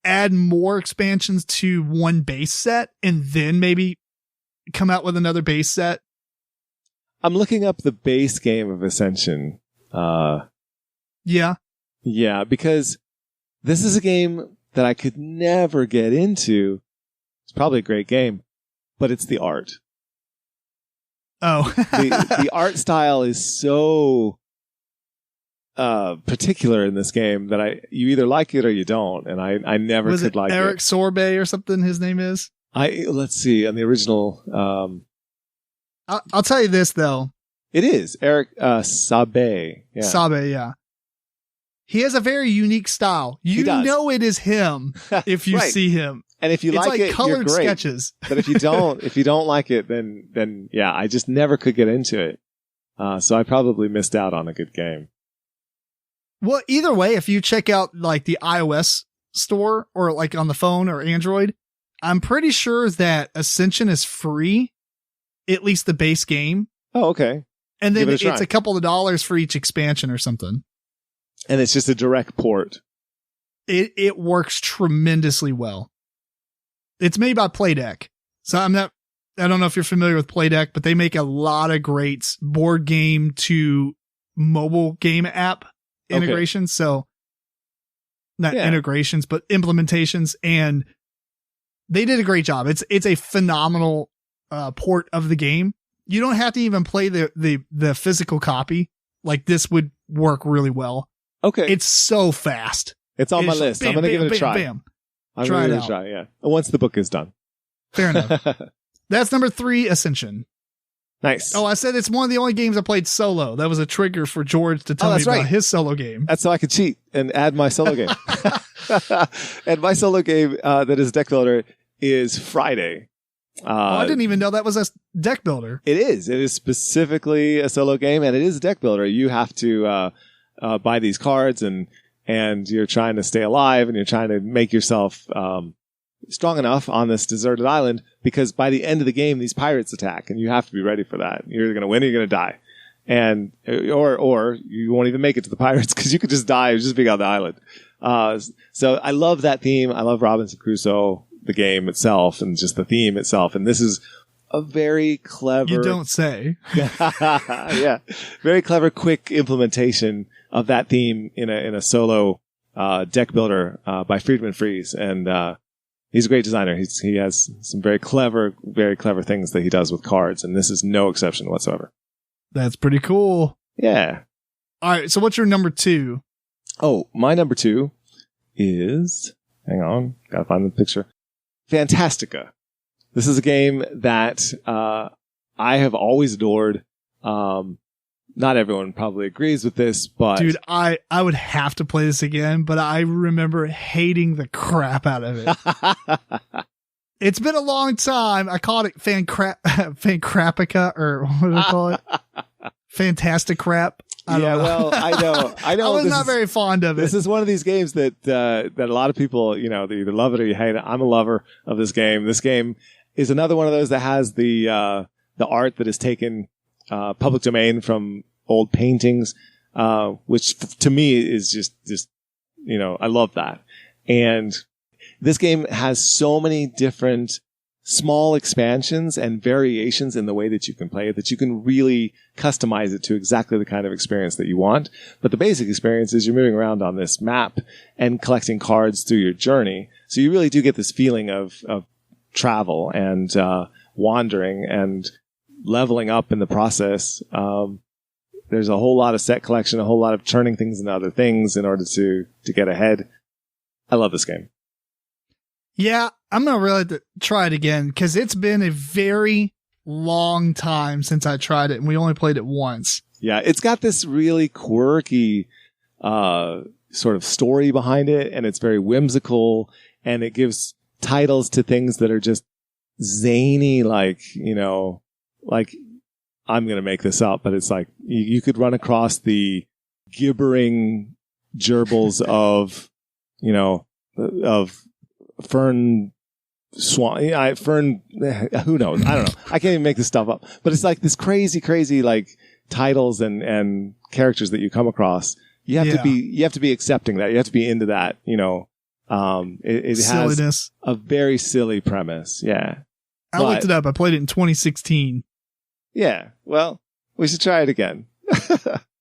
add more expansions to one base set and then maybe come out with another base set. I'm looking up the base game of Ascension. Yeah. Yeah, because this is a game that I could never get into. It's probably a great game, but it's the art. Oh. the art style is so particular in this game that you either like it or you don't, and I never could like it. Eric Sorbet or something his name is? Let's see, on the original I'll tell you this though. It is Eric Sabe. Yeah. Sabe, yeah. He has a very unique style. You know it is him if you see him. And if you it's like it, colored you're great. sketches. But if you don't like it, then yeah, I just never could get into it. So I probably missed out on a good game. Well, either way, if you check out like the iOS store or like on the phone or Android, I'm pretty sure that Ascension is free, at least the base game. Oh, okay. And then it's a couple of dollars for each expansion or something. And it's just a direct port. It works tremendously well. It's made by Playdeck. So I don't know if you're familiar with Playdeck, but they make a lot of great board game to mobile game app integrations. So not integrations, but implementations. And they did a great job. It's a phenomenal port of the game. You don't have to even play the physical copy. Like this would work really well. Okay. It's so fast. It's on my list. I'm going to give it a try. Bam. I'm going to give it a try, yeah. Once the book is done. Fair enough. That's number 3, Ascension. Nice. Oh, I said it's one of the only games I played solo. That was a trigger for George to tell me about his solo game. That's so I could cheat and add my solo game. And my solo game that is deck builder is Friday. I didn't even know that was a deck builder. It is. It is specifically a solo game, and it is a deck builder. You have to buy these cards, and you're trying to stay alive, and you're trying to make yourself strong enough on this deserted island, because by the end of the game, these pirates attack, and you have to be ready for that. You're going to win or you're going to die. And or you won't even make it to the pirates, because you could just die just being on the island. So I love that theme. I love Robinson Crusoe, the game itself, and just the theme itself. And this is a very clever... You don't say. Yeah. Very clever, quick implementation of that theme in a solo deck builder by Friedman Freeze. And he's a great designer. He has some very clever things that he does with cards, and this is no exception whatsoever. That's pretty cool. Yeah. All right, so what's your number 2? Oh, my number 2 is... Hang on. Gotta find the picture. Fantastica. This is a game that I have always adored. Not everyone probably agrees with this, but... Dude, I would have to play this again, but I remember hating the crap out of it. It's been a long time. I called it Fancrapica, or what do I call it? Fantastic crap. I know. I was not very fond of it. This is one of these games that a lot of people, they either love it or you hate it. I'm a lover of this game. This game is another one of those that has the art that is taken public domain from old paintings, which to me is just I love that. And this game has so many different small expansions and variations in the way that you can play it, that you can really customize it to exactly the kind of experience that you want. But the basic experience is you're moving around on this map and collecting cards through your journey. So you really do get this feeling of travel and wandering and leveling up in the process. There's a whole lot of set collection, a whole lot of turning things into other things in order to get ahead. I love this game. Yeah, I'm going to really try it again, because it's been a very long time since I tried it, and we only played it once. Yeah, it's got this really quirky sort of story behind it, and it's very whimsical, and it gives titles to things that are just zany, like I'm going to make this up, but it's like you could run across the gibbering gerbils of Fern Swan, Fern, who knows? I don't know. I can't even make this stuff up. But it's like this crazy, like titles and characters that you come across. You have to be accepting that. You have to be into that. It Silliness. Has a very silly premise. Yeah. I looked it up. I played it in 2016. Yeah. Well, we should try it again.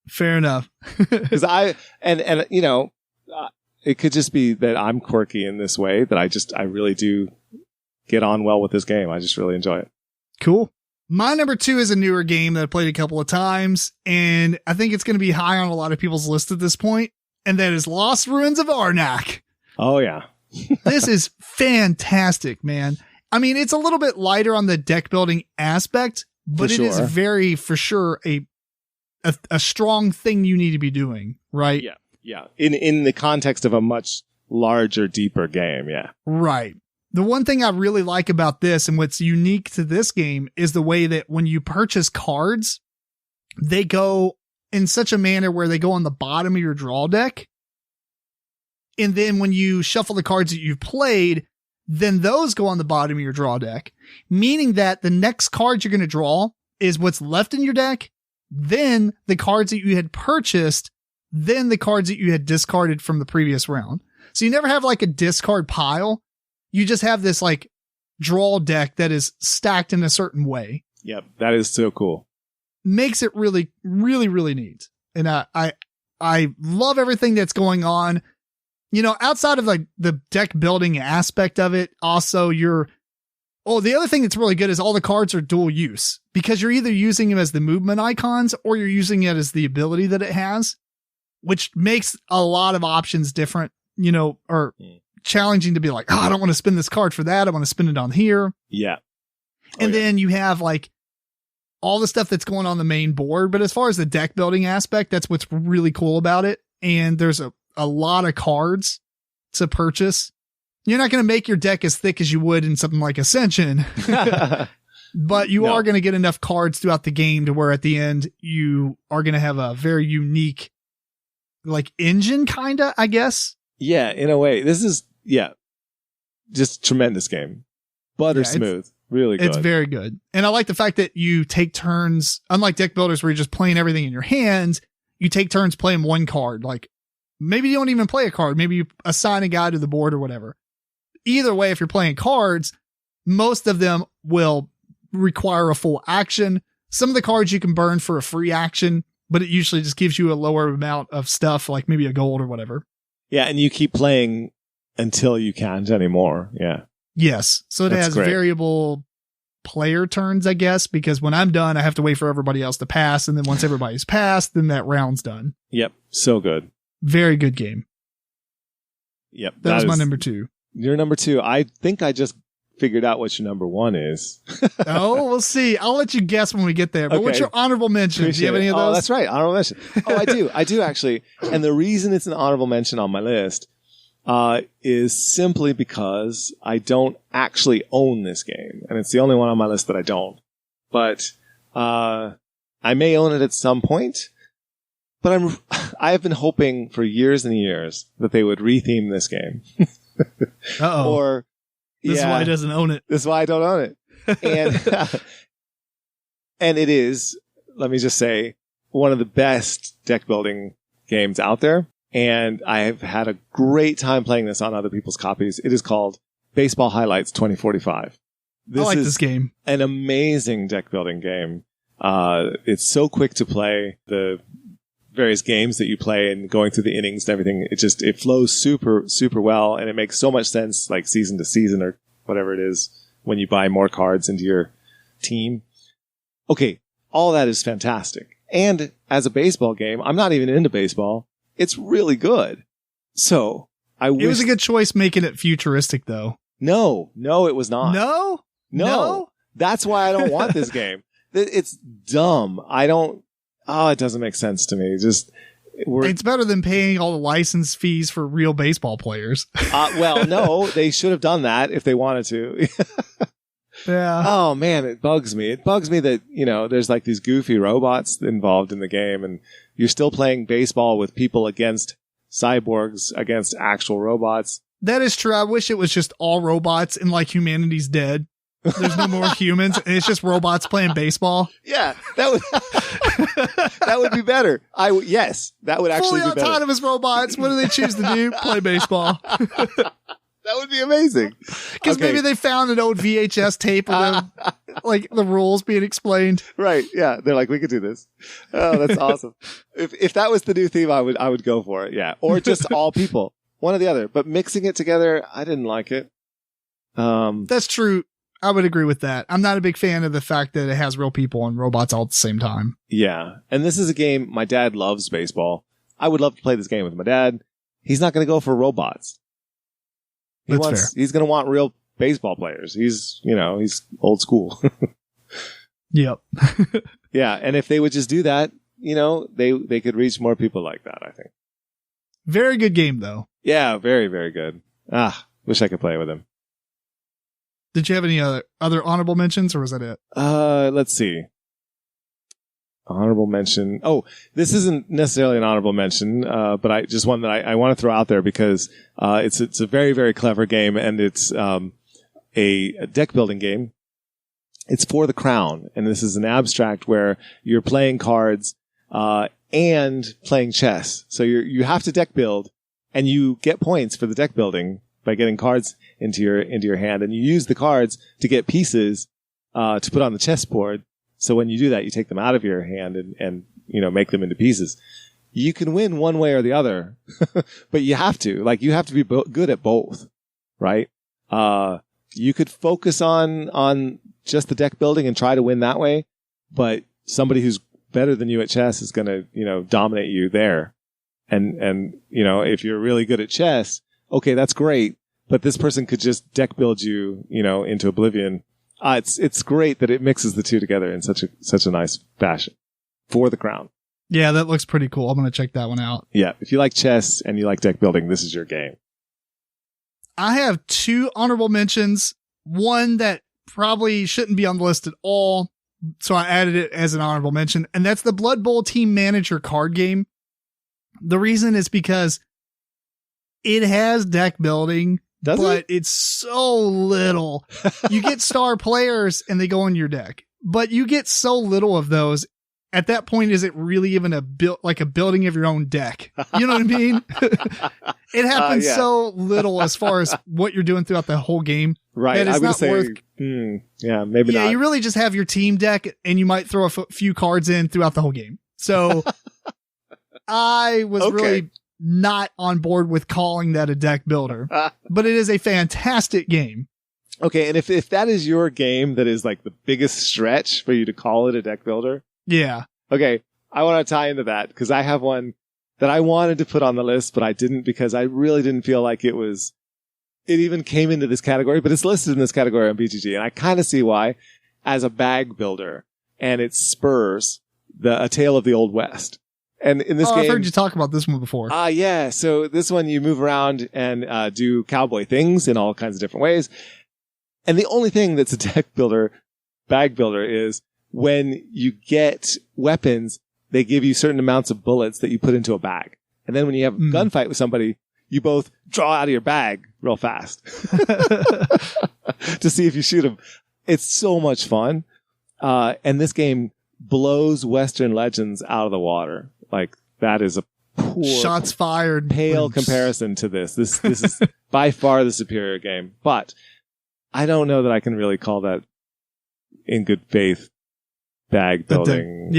Fair enough. Because it could just be that I'm quirky in this way, that I really do get on well with this game. I just really enjoy it. Cool. My number 2 is a newer game that I played a couple of times, and I think it's going to be high on a lot of people's list at this point, and that is Lost Ruins of Arnak. Oh, yeah. This is fantastic, man. I mean, it's a little bit lighter on the deck building aspect, but it is very, for sure, a strong thing you need to be doing, right? Yeah. Yeah. In the context of a much larger, deeper game. Yeah. Right. The one thing I really like about this and what's unique to this game is the way that when you purchase cards, they go in such a manner where they go on the bottom of your draw deck. And then when you shuffle the cards that you've played, then those go on the bottom of your draw deck, meaning that the next card you're going to draw is what's left in your deck, then the cards that you had purchased, then the cards that you had discarded from the previous round. So you never have like a discard pile. You just have this like draw deck that is stacked in a certain way. Yep. That is so cool. Makes it really, really, really neat. And I love everything that's going on. You know, outside of like the deck building aspect of it, also the other thing that's really good is all the cards are dual use because you're either using them as the movement icons or you're using it as the ability that it has, which makes a lot of options different, you know, or challenging to be like, oh, I don't want to spend this card for that. I want to spend it on here. Yeah. And then you have like all the stuff that's going on the main board. But as far as the deck building aspect, that's what's really cool about it. And there's a lot of cards to purchase. You're not going to make your deck as thick as you would in something like Ascension, but you are going to get enough cards throughout the game to where at the end you are going to have a very unique like engine kind of, I guess. Yeah, in a way. This is, just tremendous game. Butter smooth. Really good. It's very good. And I like the fact that you take turns, unlike deck builders where you're just playing everything in your hands, you take turns playing one card. Like maybe you don't even play a card. Maybe you assign a guy to the board or whatever. Either way, if you're playing cards, most of them will require a full action. Some of the cards you can burn for a free action, but it usually just gives you a lower amount of stuff, like maybe a gold or whatever. Yeah, and you keep playing until you can't anymore. Yeah. Yes. So it has variable player turns, I guess, because when I'm done, I have to wait for everybody else to pass. And then once everybody's passed, then that round's done. Yep. So good. Very good game. Yep. That was my number 2. Your number 2. I think I just figured out what your number 1 is. Oh, we'll see. I'll let you guess when we get there. But what's your honorable mention? Do you have any of those? Oh, that's right. Honorable mention. Oh, I do. I do actually. And the reason it's an honorable mention on my list is simply because I don't actually own this game. And it's the only one on my list that I don't. But I may own it at some point. But I have been hoping for years and years that they would retheme this game. Uh-oh. Or this is why he doesn't own it. This is why I don't own it. And and it is, let me just say, one of the best deck building games out there. And I have had a great time playing this on other people's copies. It is called Baseball Highlights 2045. I like this game. An amazing deck building game. It's so quick to play. The various games that you play and going through the innings and everything, it flows super, super well. And it makes so much sense, like season to season or whatever it is, when you buy more cards into your team. Okay. All that is fantastic. And as a baseball game, I'm not even into baseball. It's really good. So I wish. It was a good choice making it futuristic though. No, it was not. No. That's why I don't want this game. It's dumb. It doesn't make sense to me. It's better than paying all the license fees for real baseball players. Well, no, they should have done that if they wanted to. Yeah. Oh man, it bugs me. It bugs me that, there's like these goofy robots involved in the game and you're still playing baseball with people against cyborgs, against actual robots. That is true. I wish it was just all robots and like humanity's dead. There's no more humans. And it's just robots playing baseball. Yeah, that would be better. Yes, that would actually fully be better. Autonomous robots. What do they choose to do? Play baseball. That would be amazing. Because maybe they found an old VHS tape of like the rules being explained. Right. Yeah. They're like, we could do this. Oh, that's awesome. If that was the new theme, I would go for it. Yeah. Or just all people. One or the other. But mixing it together, I didn't like it. That's true. I would agree with that. I'm not a big fan of the fact that it has real people and robots all at the same time. Yeah. And this is a game, my dad loves baseball. I would love to play this game with my dad. He's not going to go for robots. He's going to want real baseball players. He's old school. Yep. Yeah. And if they would just do that, they could reach more people like that, I think. Very good game though. Yeah. Very, very good. Wish I could play with him. Did you have any other honorable mentions, or was that it? Let's see. Honorable mention. Oh, this isn't necessarily an honorable mention, but I just one that I want to throw out there because it's a very, very clever game, and it's a deck building game. It's For the Crown, and this is an abstract where you're playing cards and playing chess. So you have to deck build, and you get points for the deck building by getting cards into your hand, and you use the cards to get pieces to put on the chessboard. So when you do that, you take them out of your hand and make them into pieces. You can win one way or the other, but you have to be good at both, right? You could focus on just the deck building and try to win that way, but somebody who's better than you at chess is going to, dominate you there. And if you're really good at chess, okay, that's great, but this person could just deck build you, into oblivion. It's great that it mixes the two together in such a nice fashion. For the Crown. Yeah, that looks pretty cool. I'm going to check that one out. Yeah, if you like chess and you like deck building, this is your game. I have 2 honorable mentions. One that probably shouldn't be on the list at all, so I added it as an honorable mention, and that's the Blood Bowl Team Manager card game. The reason is because it has deck building, but it's so little. You get star players and they go in your deck, but you get so little of those. At that point, is it really even a building of your own deck? You know what I mean? It happens so little as far as what you're doing throughout the whole game. Right. That it's not worth. Maybe not. Yeah, you really just have your team deck, and you might throw a few cards in throughout the whole game. So I was really not on board with calling that a deck builder, but it is a fantastic game. Okay, and if that is your game that is like the biggest stretch for you to call it a deck builder. Yeah. Okay, I want to tie into that because I have one that I wanted to put on the list, but I didn't because I really didn't feel like it even came into this category, but it's listed in this category on BGG, and I kind of see why, as a bag builder, and it spurs A Tale of the Old West. And in this game, I've heard you talk about this one before. Yeah. So this one, you move around and do cowboy things in all kinds of different ways. And the only thing that's a bag builder is when you get weapons, they give you certain amounts of bullets that you put into a bag. And then when you have a gunfight with somebody, you both draw out of your bag real fast to see if you shoot them. It's so much fun. And this game blows Western legends out of the water. Like, that is a poor, shots fired, pale comparison to this. This is by far the superior game. But I don't know that I can really call that in good faith bag building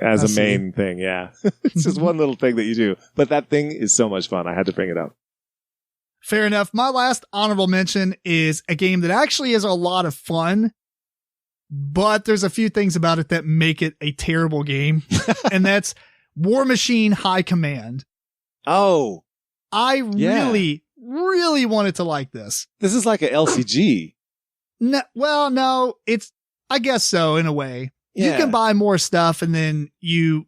as a main thing. Yeah. It's just one little thing that you do. But that thing is so much fun. I had to bring it up. Fair enough. My last honorable mention is a game that actually is a lot of fun, but there's a few things about it that make it a terrible game. And that's War Machine High Command. Oh. I really wanted to like this. This is like a LCG. No, it's, I guess so, in a way. Yeah. You can buy more stuff, and then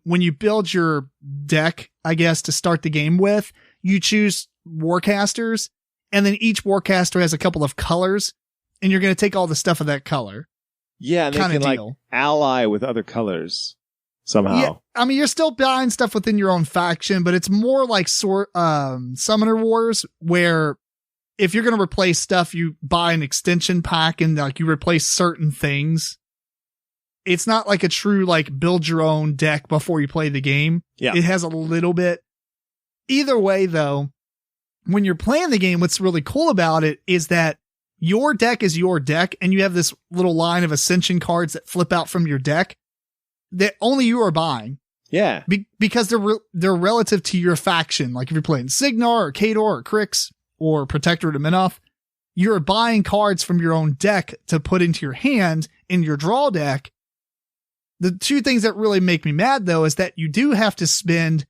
when you build your deck, I guess, to start the game with, you choose warcasters, and then each warcaster has a couple of colors, and you're going to take all the stuff of that color. Yeah, and they can like ally with other colors somehow. Yeah, I mean, you're still buying stuff within your own faction, but it's more like Summoner Wars, where if you're going to replace stuff, you buy an extension pack and like you replace certain things. It's not like a true like build your own deck before you play the game. Yeah. It has a little bit. Either way, though, when you're playing the game, what's really cool about it is that your deck is your deck, and you have this little line of Ascension cards that flip out from your deck that only you are buying. Yeah. Because they're relative to your faction. Like if you're playing Signar or Khador or Krix or Protector to Minoth, you're buying cards from your own deck to put into your hand in your draw deck. The two things that really make me mad, though, is that you do have to spend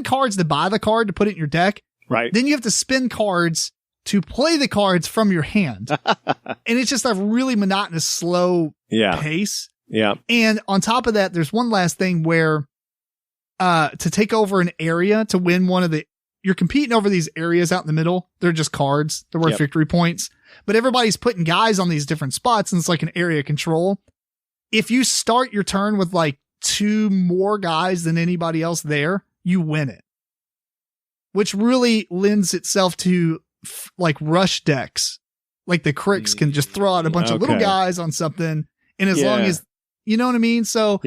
cards to buy the card to put it in your deck. Right. Then you have to spend cards to play the cards from your hand. And it's just a really monotonous, slow pace. Yeah. And on top of that, there's one last thing where to take over an area to win you're competing over these areas out in the middle. They're just cards. They're worth victory points. but everybody's putting guys on these different spots and it's like an area control. If you start your turn with like 2 more guys than anybody else there, you win it, which really lends itself to like rush decks. Like the cricks can just throw out a bunch of little guys on something. And as long as, you know what I mean? So,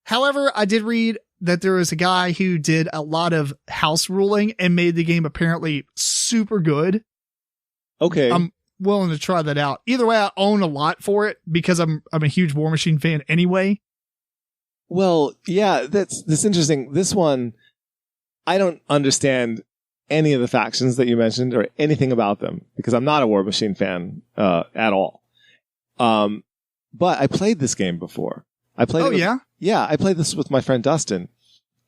however, I did read that there was a guy who did a lot of house ruling and made the game apparently super good. Okay. I'm willing to try that out. Either way, I own a lot for it because I'm a huge War Machine fan anyway. Well, yeah, that's interesting. This one, I don't understand any of the factions that you mentioned or anything about them because I'm not a War Machine fan at all. But I played this game before. I played I played this with my friend Dustin.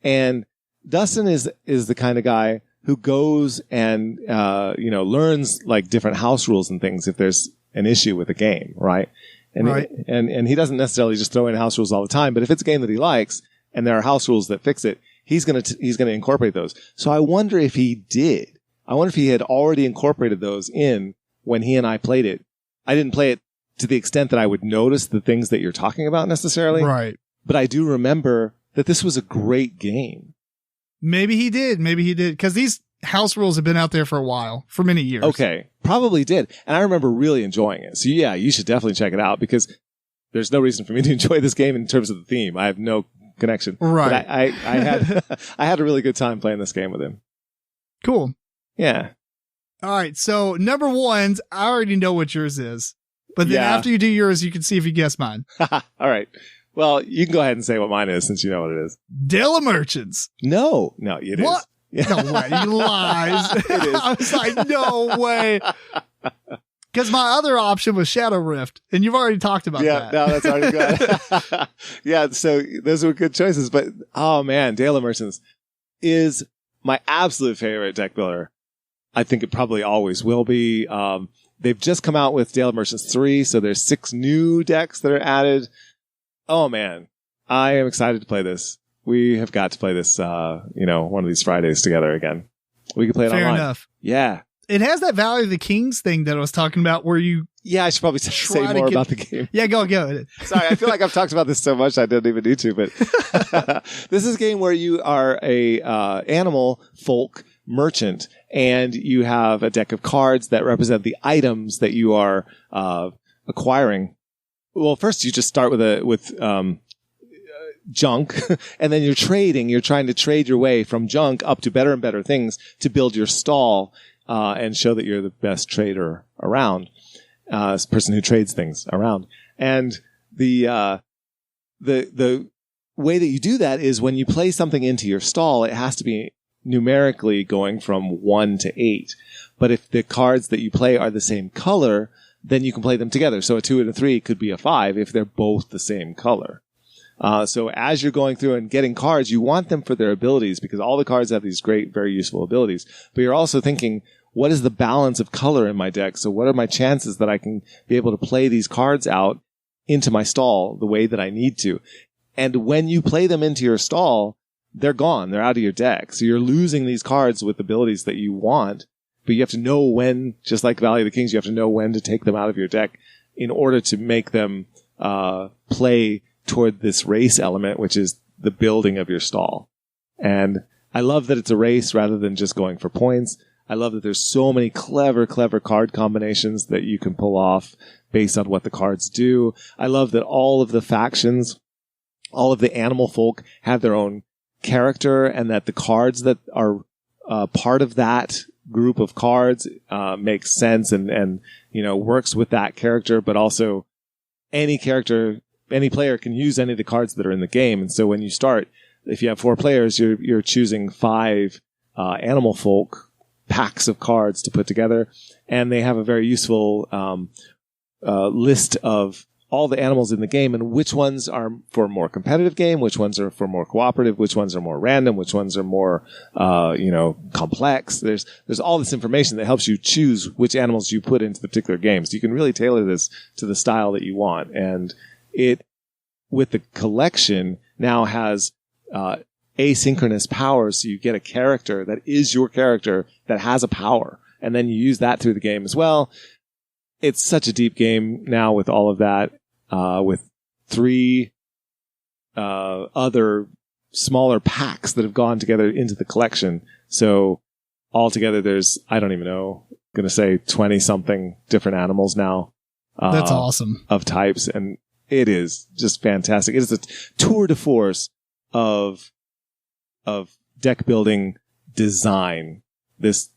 And Dustin is the kind of guy who goes and learns like different house rules and things if there's an issue with a game, right? And he doesn't necessarily just throw in house rules all the time, but if it's a game that he likes and there are house rules that fix it, he's going to incorporate those. So I wonder if he did. I wonder if he had already incorporated those in when he and I played it. I didn't play it to the extent that I would notice the things that you're talking about necessarily. Right. But I do remember that this was a great game. Maybe he did. Because these house rules have been out there for a while, for many years. Okay. Probably did. And I remember really enjoying it. So yeah, you should definitely check it out because there's no reason for me to enjoy this game in terms of the theme. I have no connection. Right. But I had, I had a really good time playing this game with him. Cool. Yeah. All right. So number 1, I already know what yours is. But then after you do yours, you can see if you guess mine. All right. Well, you can go ahead and say what mine is since you know what it is. Dale of Merchants. No, it is. What? Yeah. No way. He lies. It is. I was like, no way. Because my other option was Shadow Rift, and you've already talked about that. Yeah, no, that's already good. Yeah, so those were good choices. But, oh man, Dale of Merchants is my absolute favorite deck builder. I think it probably always will be. They've just come out with Dale of Merchants 3, so there's 6 new decks that are added. Oh man, I am excited to play this. We have got to play this, one of these Fridays together again. We can play it online. Fair enough. Yeah. It has that Valley of the Kings thing that I was talking about where you... Yeah, I should probably say more about the game. Yeah, go. Sorry, I feel like I've talked about this so much I didn't even need to, but this is a game where you are a animal folk merchant and you have a deck of cards that represent the items that you are acquiring. Well, first you just start with junk, and then you're trading. You're trying to trade your way from junk up to better and better things to build your stall and show that you're the best trader around, person who trades things around. And the way that you do that is when you play something into your stall, it has to be numerically going from 1 to 8. But if the cards that you play are the same color, then you can play them together. So a 2 and a 3 could be a 5 if they're both the same color. So as you're going through and getting cards, you want them for their abilities because all the cards have these great, very useful abilities. But you're also thinking, what is the balance of color in my deck? So what are my chances that I can be able to play these cards out into my stall the way that I need to? And when you play them into your stall, they're gone. They're out of your deck. So you're losing these cards with abilities that you want, but you have to know when, just like Valley of the Kings, you have to know when to take them out of your deck in order to make them play toward this race element, which is the building of your stall. And I love that it's a race rather than just going for points. I love that there's so many clever card combinations that you can pull off based on what the cards do. I love that all of the factions, all of the animal folk have their own character and that the cards that are part of that group of cards makes sense and works with that character, but also any player can use any of the cards that are in the game. And so when you start, if you have 4 players, you're choosing 5 animal folk packs of cards to put together. And they have a very useful list of all the animals in the game and which ones are for a more competitive game, which ones are for more cooperative, which ones are more random, which ones are more, complex. There's all this information that helps you choose which animals you put into the particular game. So you can really tailor this to the style that you want. And it, with the collection, now has asynchronous powers. So you get a character that is your character that has a power. And then you use that through the game as well. it's such a deep game now with all of that, with 3 other smaller packs that have gone together into the collection. So altogether there's, I don't even know, going to say 20 something different animals now. That's awesome. Of types. And it is just fantastic. It is a tour de force of deck building design. This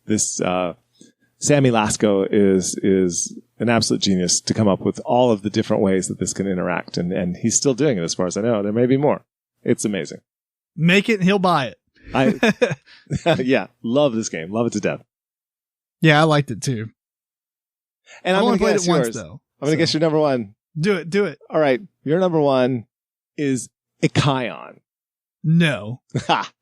Sammy Lasco is an absolute genius to come up with all of the different ways that this can interact. And he's still doing it as far as I know. There may be more. It's amazing. Make it and he'll buy it. Yeah. Love this game. Love it to death. Yeah, I liked it too. And I've I'm only going to played guess it yours. once though. I'm going to guess your number one. Do it. All right. Your number one is Ikayon. No. Ha!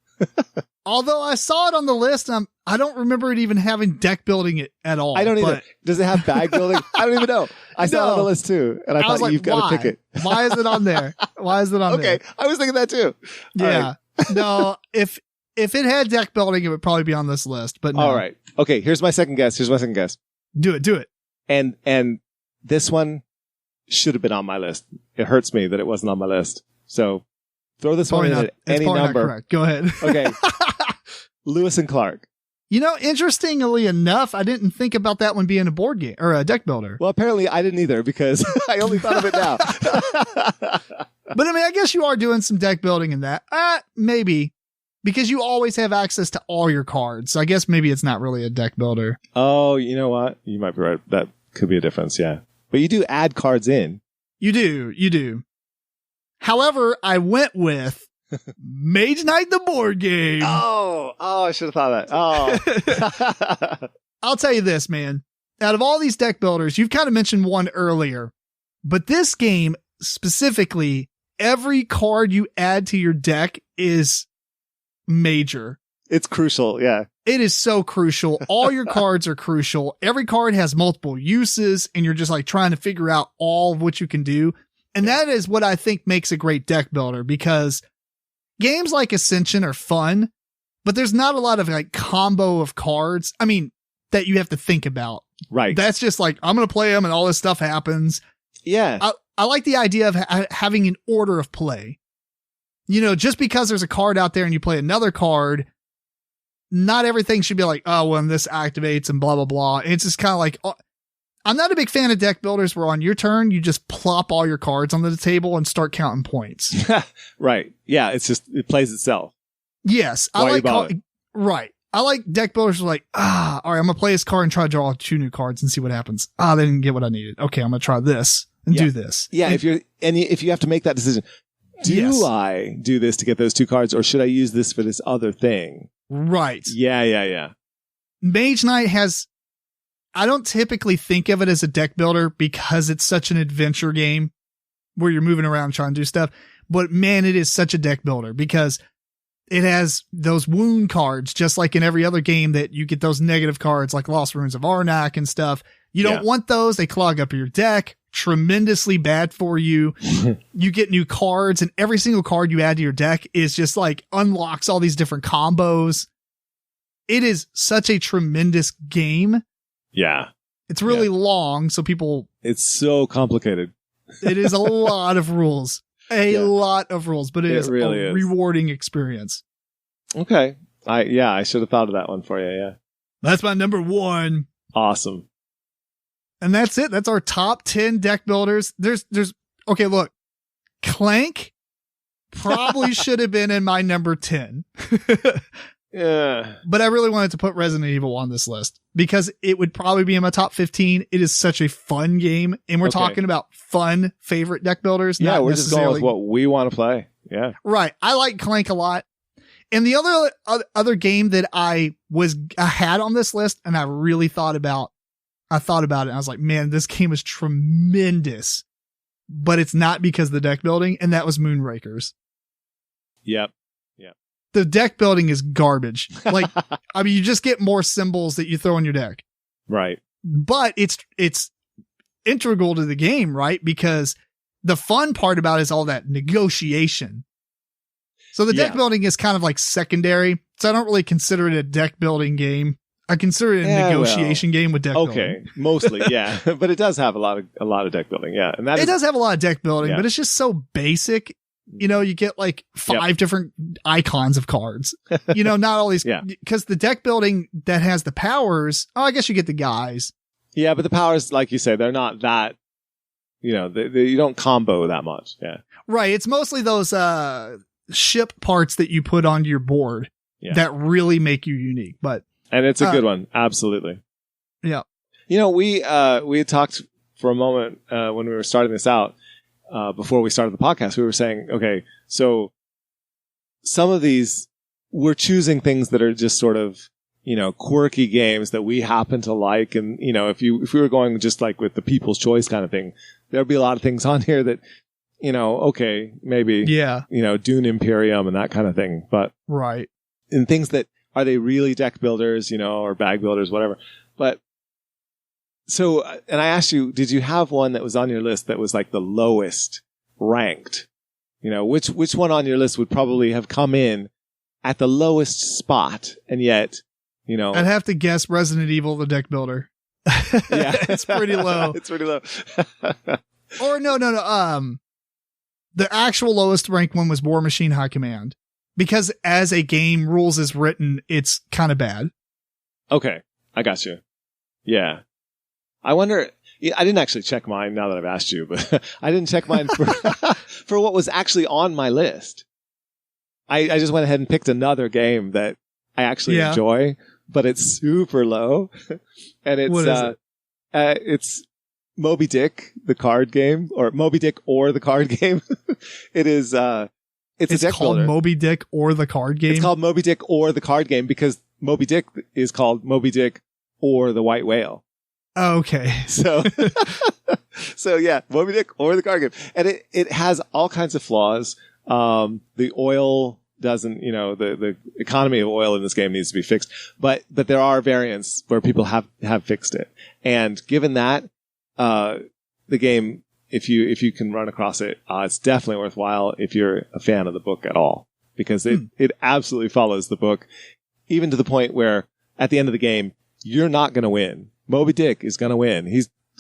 Although I saw it on the list, I don't remember it even having deck building it at all. I don't either. Does it have bag building? I don't even know. I saw it on the list too, and I thought was like, you've got to pick it. Why is it on there? Okay, I was thinking that too. Yeah. Right. No, if it had deck building, it would probably be on this list. But no. All right. Okay. Here's my second guess. Do it. And this one should have been on my list. It hurts me that it wasn't on my list. So throw this one in at any number. Not correct. Go ahead. Okay. Lewis and Clark. You know, interestingly enough, I didn't think about that one being a board game or a deck builder. Well, apparently I didn't either because I only thought of it now. But I mean, I guess you are doing some deck building in that. Maybe. Because you always have access to all your cards. So I guess maybe it's not really a deck builder. Oh, you know what? You might be right. That could be a difference, yeah. But you do add cards in. You do. However, I went with Mage Knight the board game. Oh, I should have thought that. Oh. I'll tell you this, man. Out of all these deck builders, you've kind of mentioned one earlier, but this game specifically, every card you add to your deck is major. It's crucial, yeah. It is so crucial. All your cards are crucial. Every card has multiple uses, and you're just like trying to figure out all of what you can do. And that is what I think makes a great deck builder, because games like Ascension are fun, but there's not a lot of like combo of cards. I mean, that you have to think about. Right. That's just like, I'm going to play them and all this stuff happens. Yeah. I like the idea of having an order of play. You know, just because there's a card out there and you play another card, not everything should be like, oh, when this activates and blah, blah, blah. It's just kind of like, I'm not a big fan of deck builders where on your turn, you just plop all your cards onto the table and start counting points. Right. Yeah. It plays itself. Yes. Right. I like deck builders who are like, all right, I'm going to play this card and try to draw 2 new cards and see what happens. They didn't get what I needed. Okay. I'm going to try this and do this. Yeah. If you have to make that decision, I do this to get those 2 cards, or should I use this for this other thing? Right. Yeah. Mage Knight I don't typically think of it as a deck builder because it's such an adventure game where you're moving around trying to do stuff. But man, it is such a deck builder because it has those wound cards, just like in every other game that you get those negative cards like Lost Ruins of Arnak and stuff. You don't want those. They clog up your deck. Tremendously bad for you. You get new cards, and every single card you add to your deck is just like unlocks all these different combos. It is such a tremendous game. Yeah. It's really long, so it's so complicated. It is a lot of rules. Lot of rules, but it is really a rewarding experience. Okay. I should have thought of that one for you, yeah. That's my number 1. Awesome. And that's it. That's our top 10 deck builders. Okay, look. Clank probably should have been in my number 10. Yeah. But I really wanted to put Resident Evil on this list because it would probably be in my top 15. It is such a fun game. And we're talking about fun favorite deck builders. Yeah, we're just going with what we want to play. Yeah. Right. I like Clank a lot. And the other game that I had on this list and I really thought about it and I was like, man, this game is tremendous, but it's not because of the deck building. And that was Moonrakers. Yep. The deck building is garbage. Like, I mean, you just get more symbols that you throw in your deck. Right. But it's integral to the game, right? Because the fun part about it is all that negotiation. So the deck building is kind of like secondary. So I don't really consider it a deck building game. I consider it a negotiation game with deck building. Okay, mostly, yeah. But it does have a lot of deck building, yeah. And that does have a lot of deck building, but it's just so basic. You know, you get like 5 different icons of cards. You know, not all these, because the deck building that has the powers, I guess you get the guys. Yeah, but the powers, like you say, they're not that, you know, you don't combo that much. Yeah. Right. It's mostly those ship parts that you put onto your board that really make you unique. And it's a good one. Absolutely. Yeah. You know, we had talked for a moment when we were starting this out, before we started the podcast, we were saying, okay, so some of these, we're choosing things that are just sort of, you know, quirky games that we happen to like. And, you know, if we were going just like with the people's choice kind of thing, there'd be a lot of things on here that, you know, okay, maybe, you know, Dune Imperium and that kind of thing. But, right. And things that, are they really deck builders, you know, or bag builders, whatever. But, so, and I asked you, did you have one that was on your list that was like the lowest ranked? You know, which one on your list would probably have come in at the lowest spot, and yet, you know, I'd have to guess Resident Evil, the deck builder. Yeah, it's pretty low. It's pretty low. Or no. The actual lowest ranked one was War Machine High Command, because as a game rules is written, it's kind of bad. Okay, I got you. Yeah, I wonder. I didn't actually check mine now that I've asked you, but I didn't check mine for what was actually on my list. I just went ahead and picked another game that I actually enjoy, but it's super low. And it's, what is it? It's Moby Dick, the card game, or Moby Dick or the card game. It is, it's a deck called builder. Moby Dick or the card game. It's called Moby Dick or the card game because Moby Dick is called Moby Dick or the White Whale. Okay. So yeah, Moby Dick or the card game. And it has all kinds of flaws. The oil doesn't, you know, the economy of oil in this game needs to be fixed, but there are variants where people have fixed it. And given that, the game, if you can run across it, it's definitely worthwhile if you're a fan of the book at all, because it absolutely follows the book, even to the point where at the end of the game, you're not going to win. Moby Dick is going to win.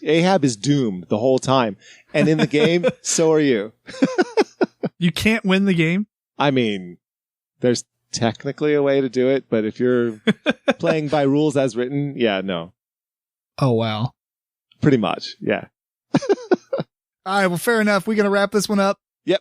Ahab is doomed the whole time. And in the game, so are you. You can't win the game? I mean, there's technically a way to do it, but if you're playing by rules as written, no. Oh, wow. Pretty much, yeah. All right, well, fair enough. We're going to wrap this one up. Yep.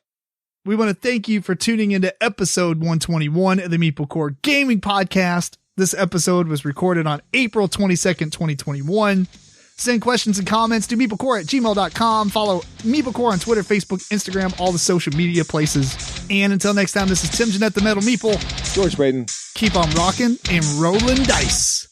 We want to thank you for tuning into episode 121 of the MeepleCore Gaming Podcast. This episode was recorded on April 22nd, 2021. Send questions and comments to MeepleCore@gmail.com. Follow MeepleCore on Twitter, Facebook, Instagram, all the social media places. And until next time, this is Tim Jennette, the Metal Meeple. George Breden. Keep on rocking and rolling dice.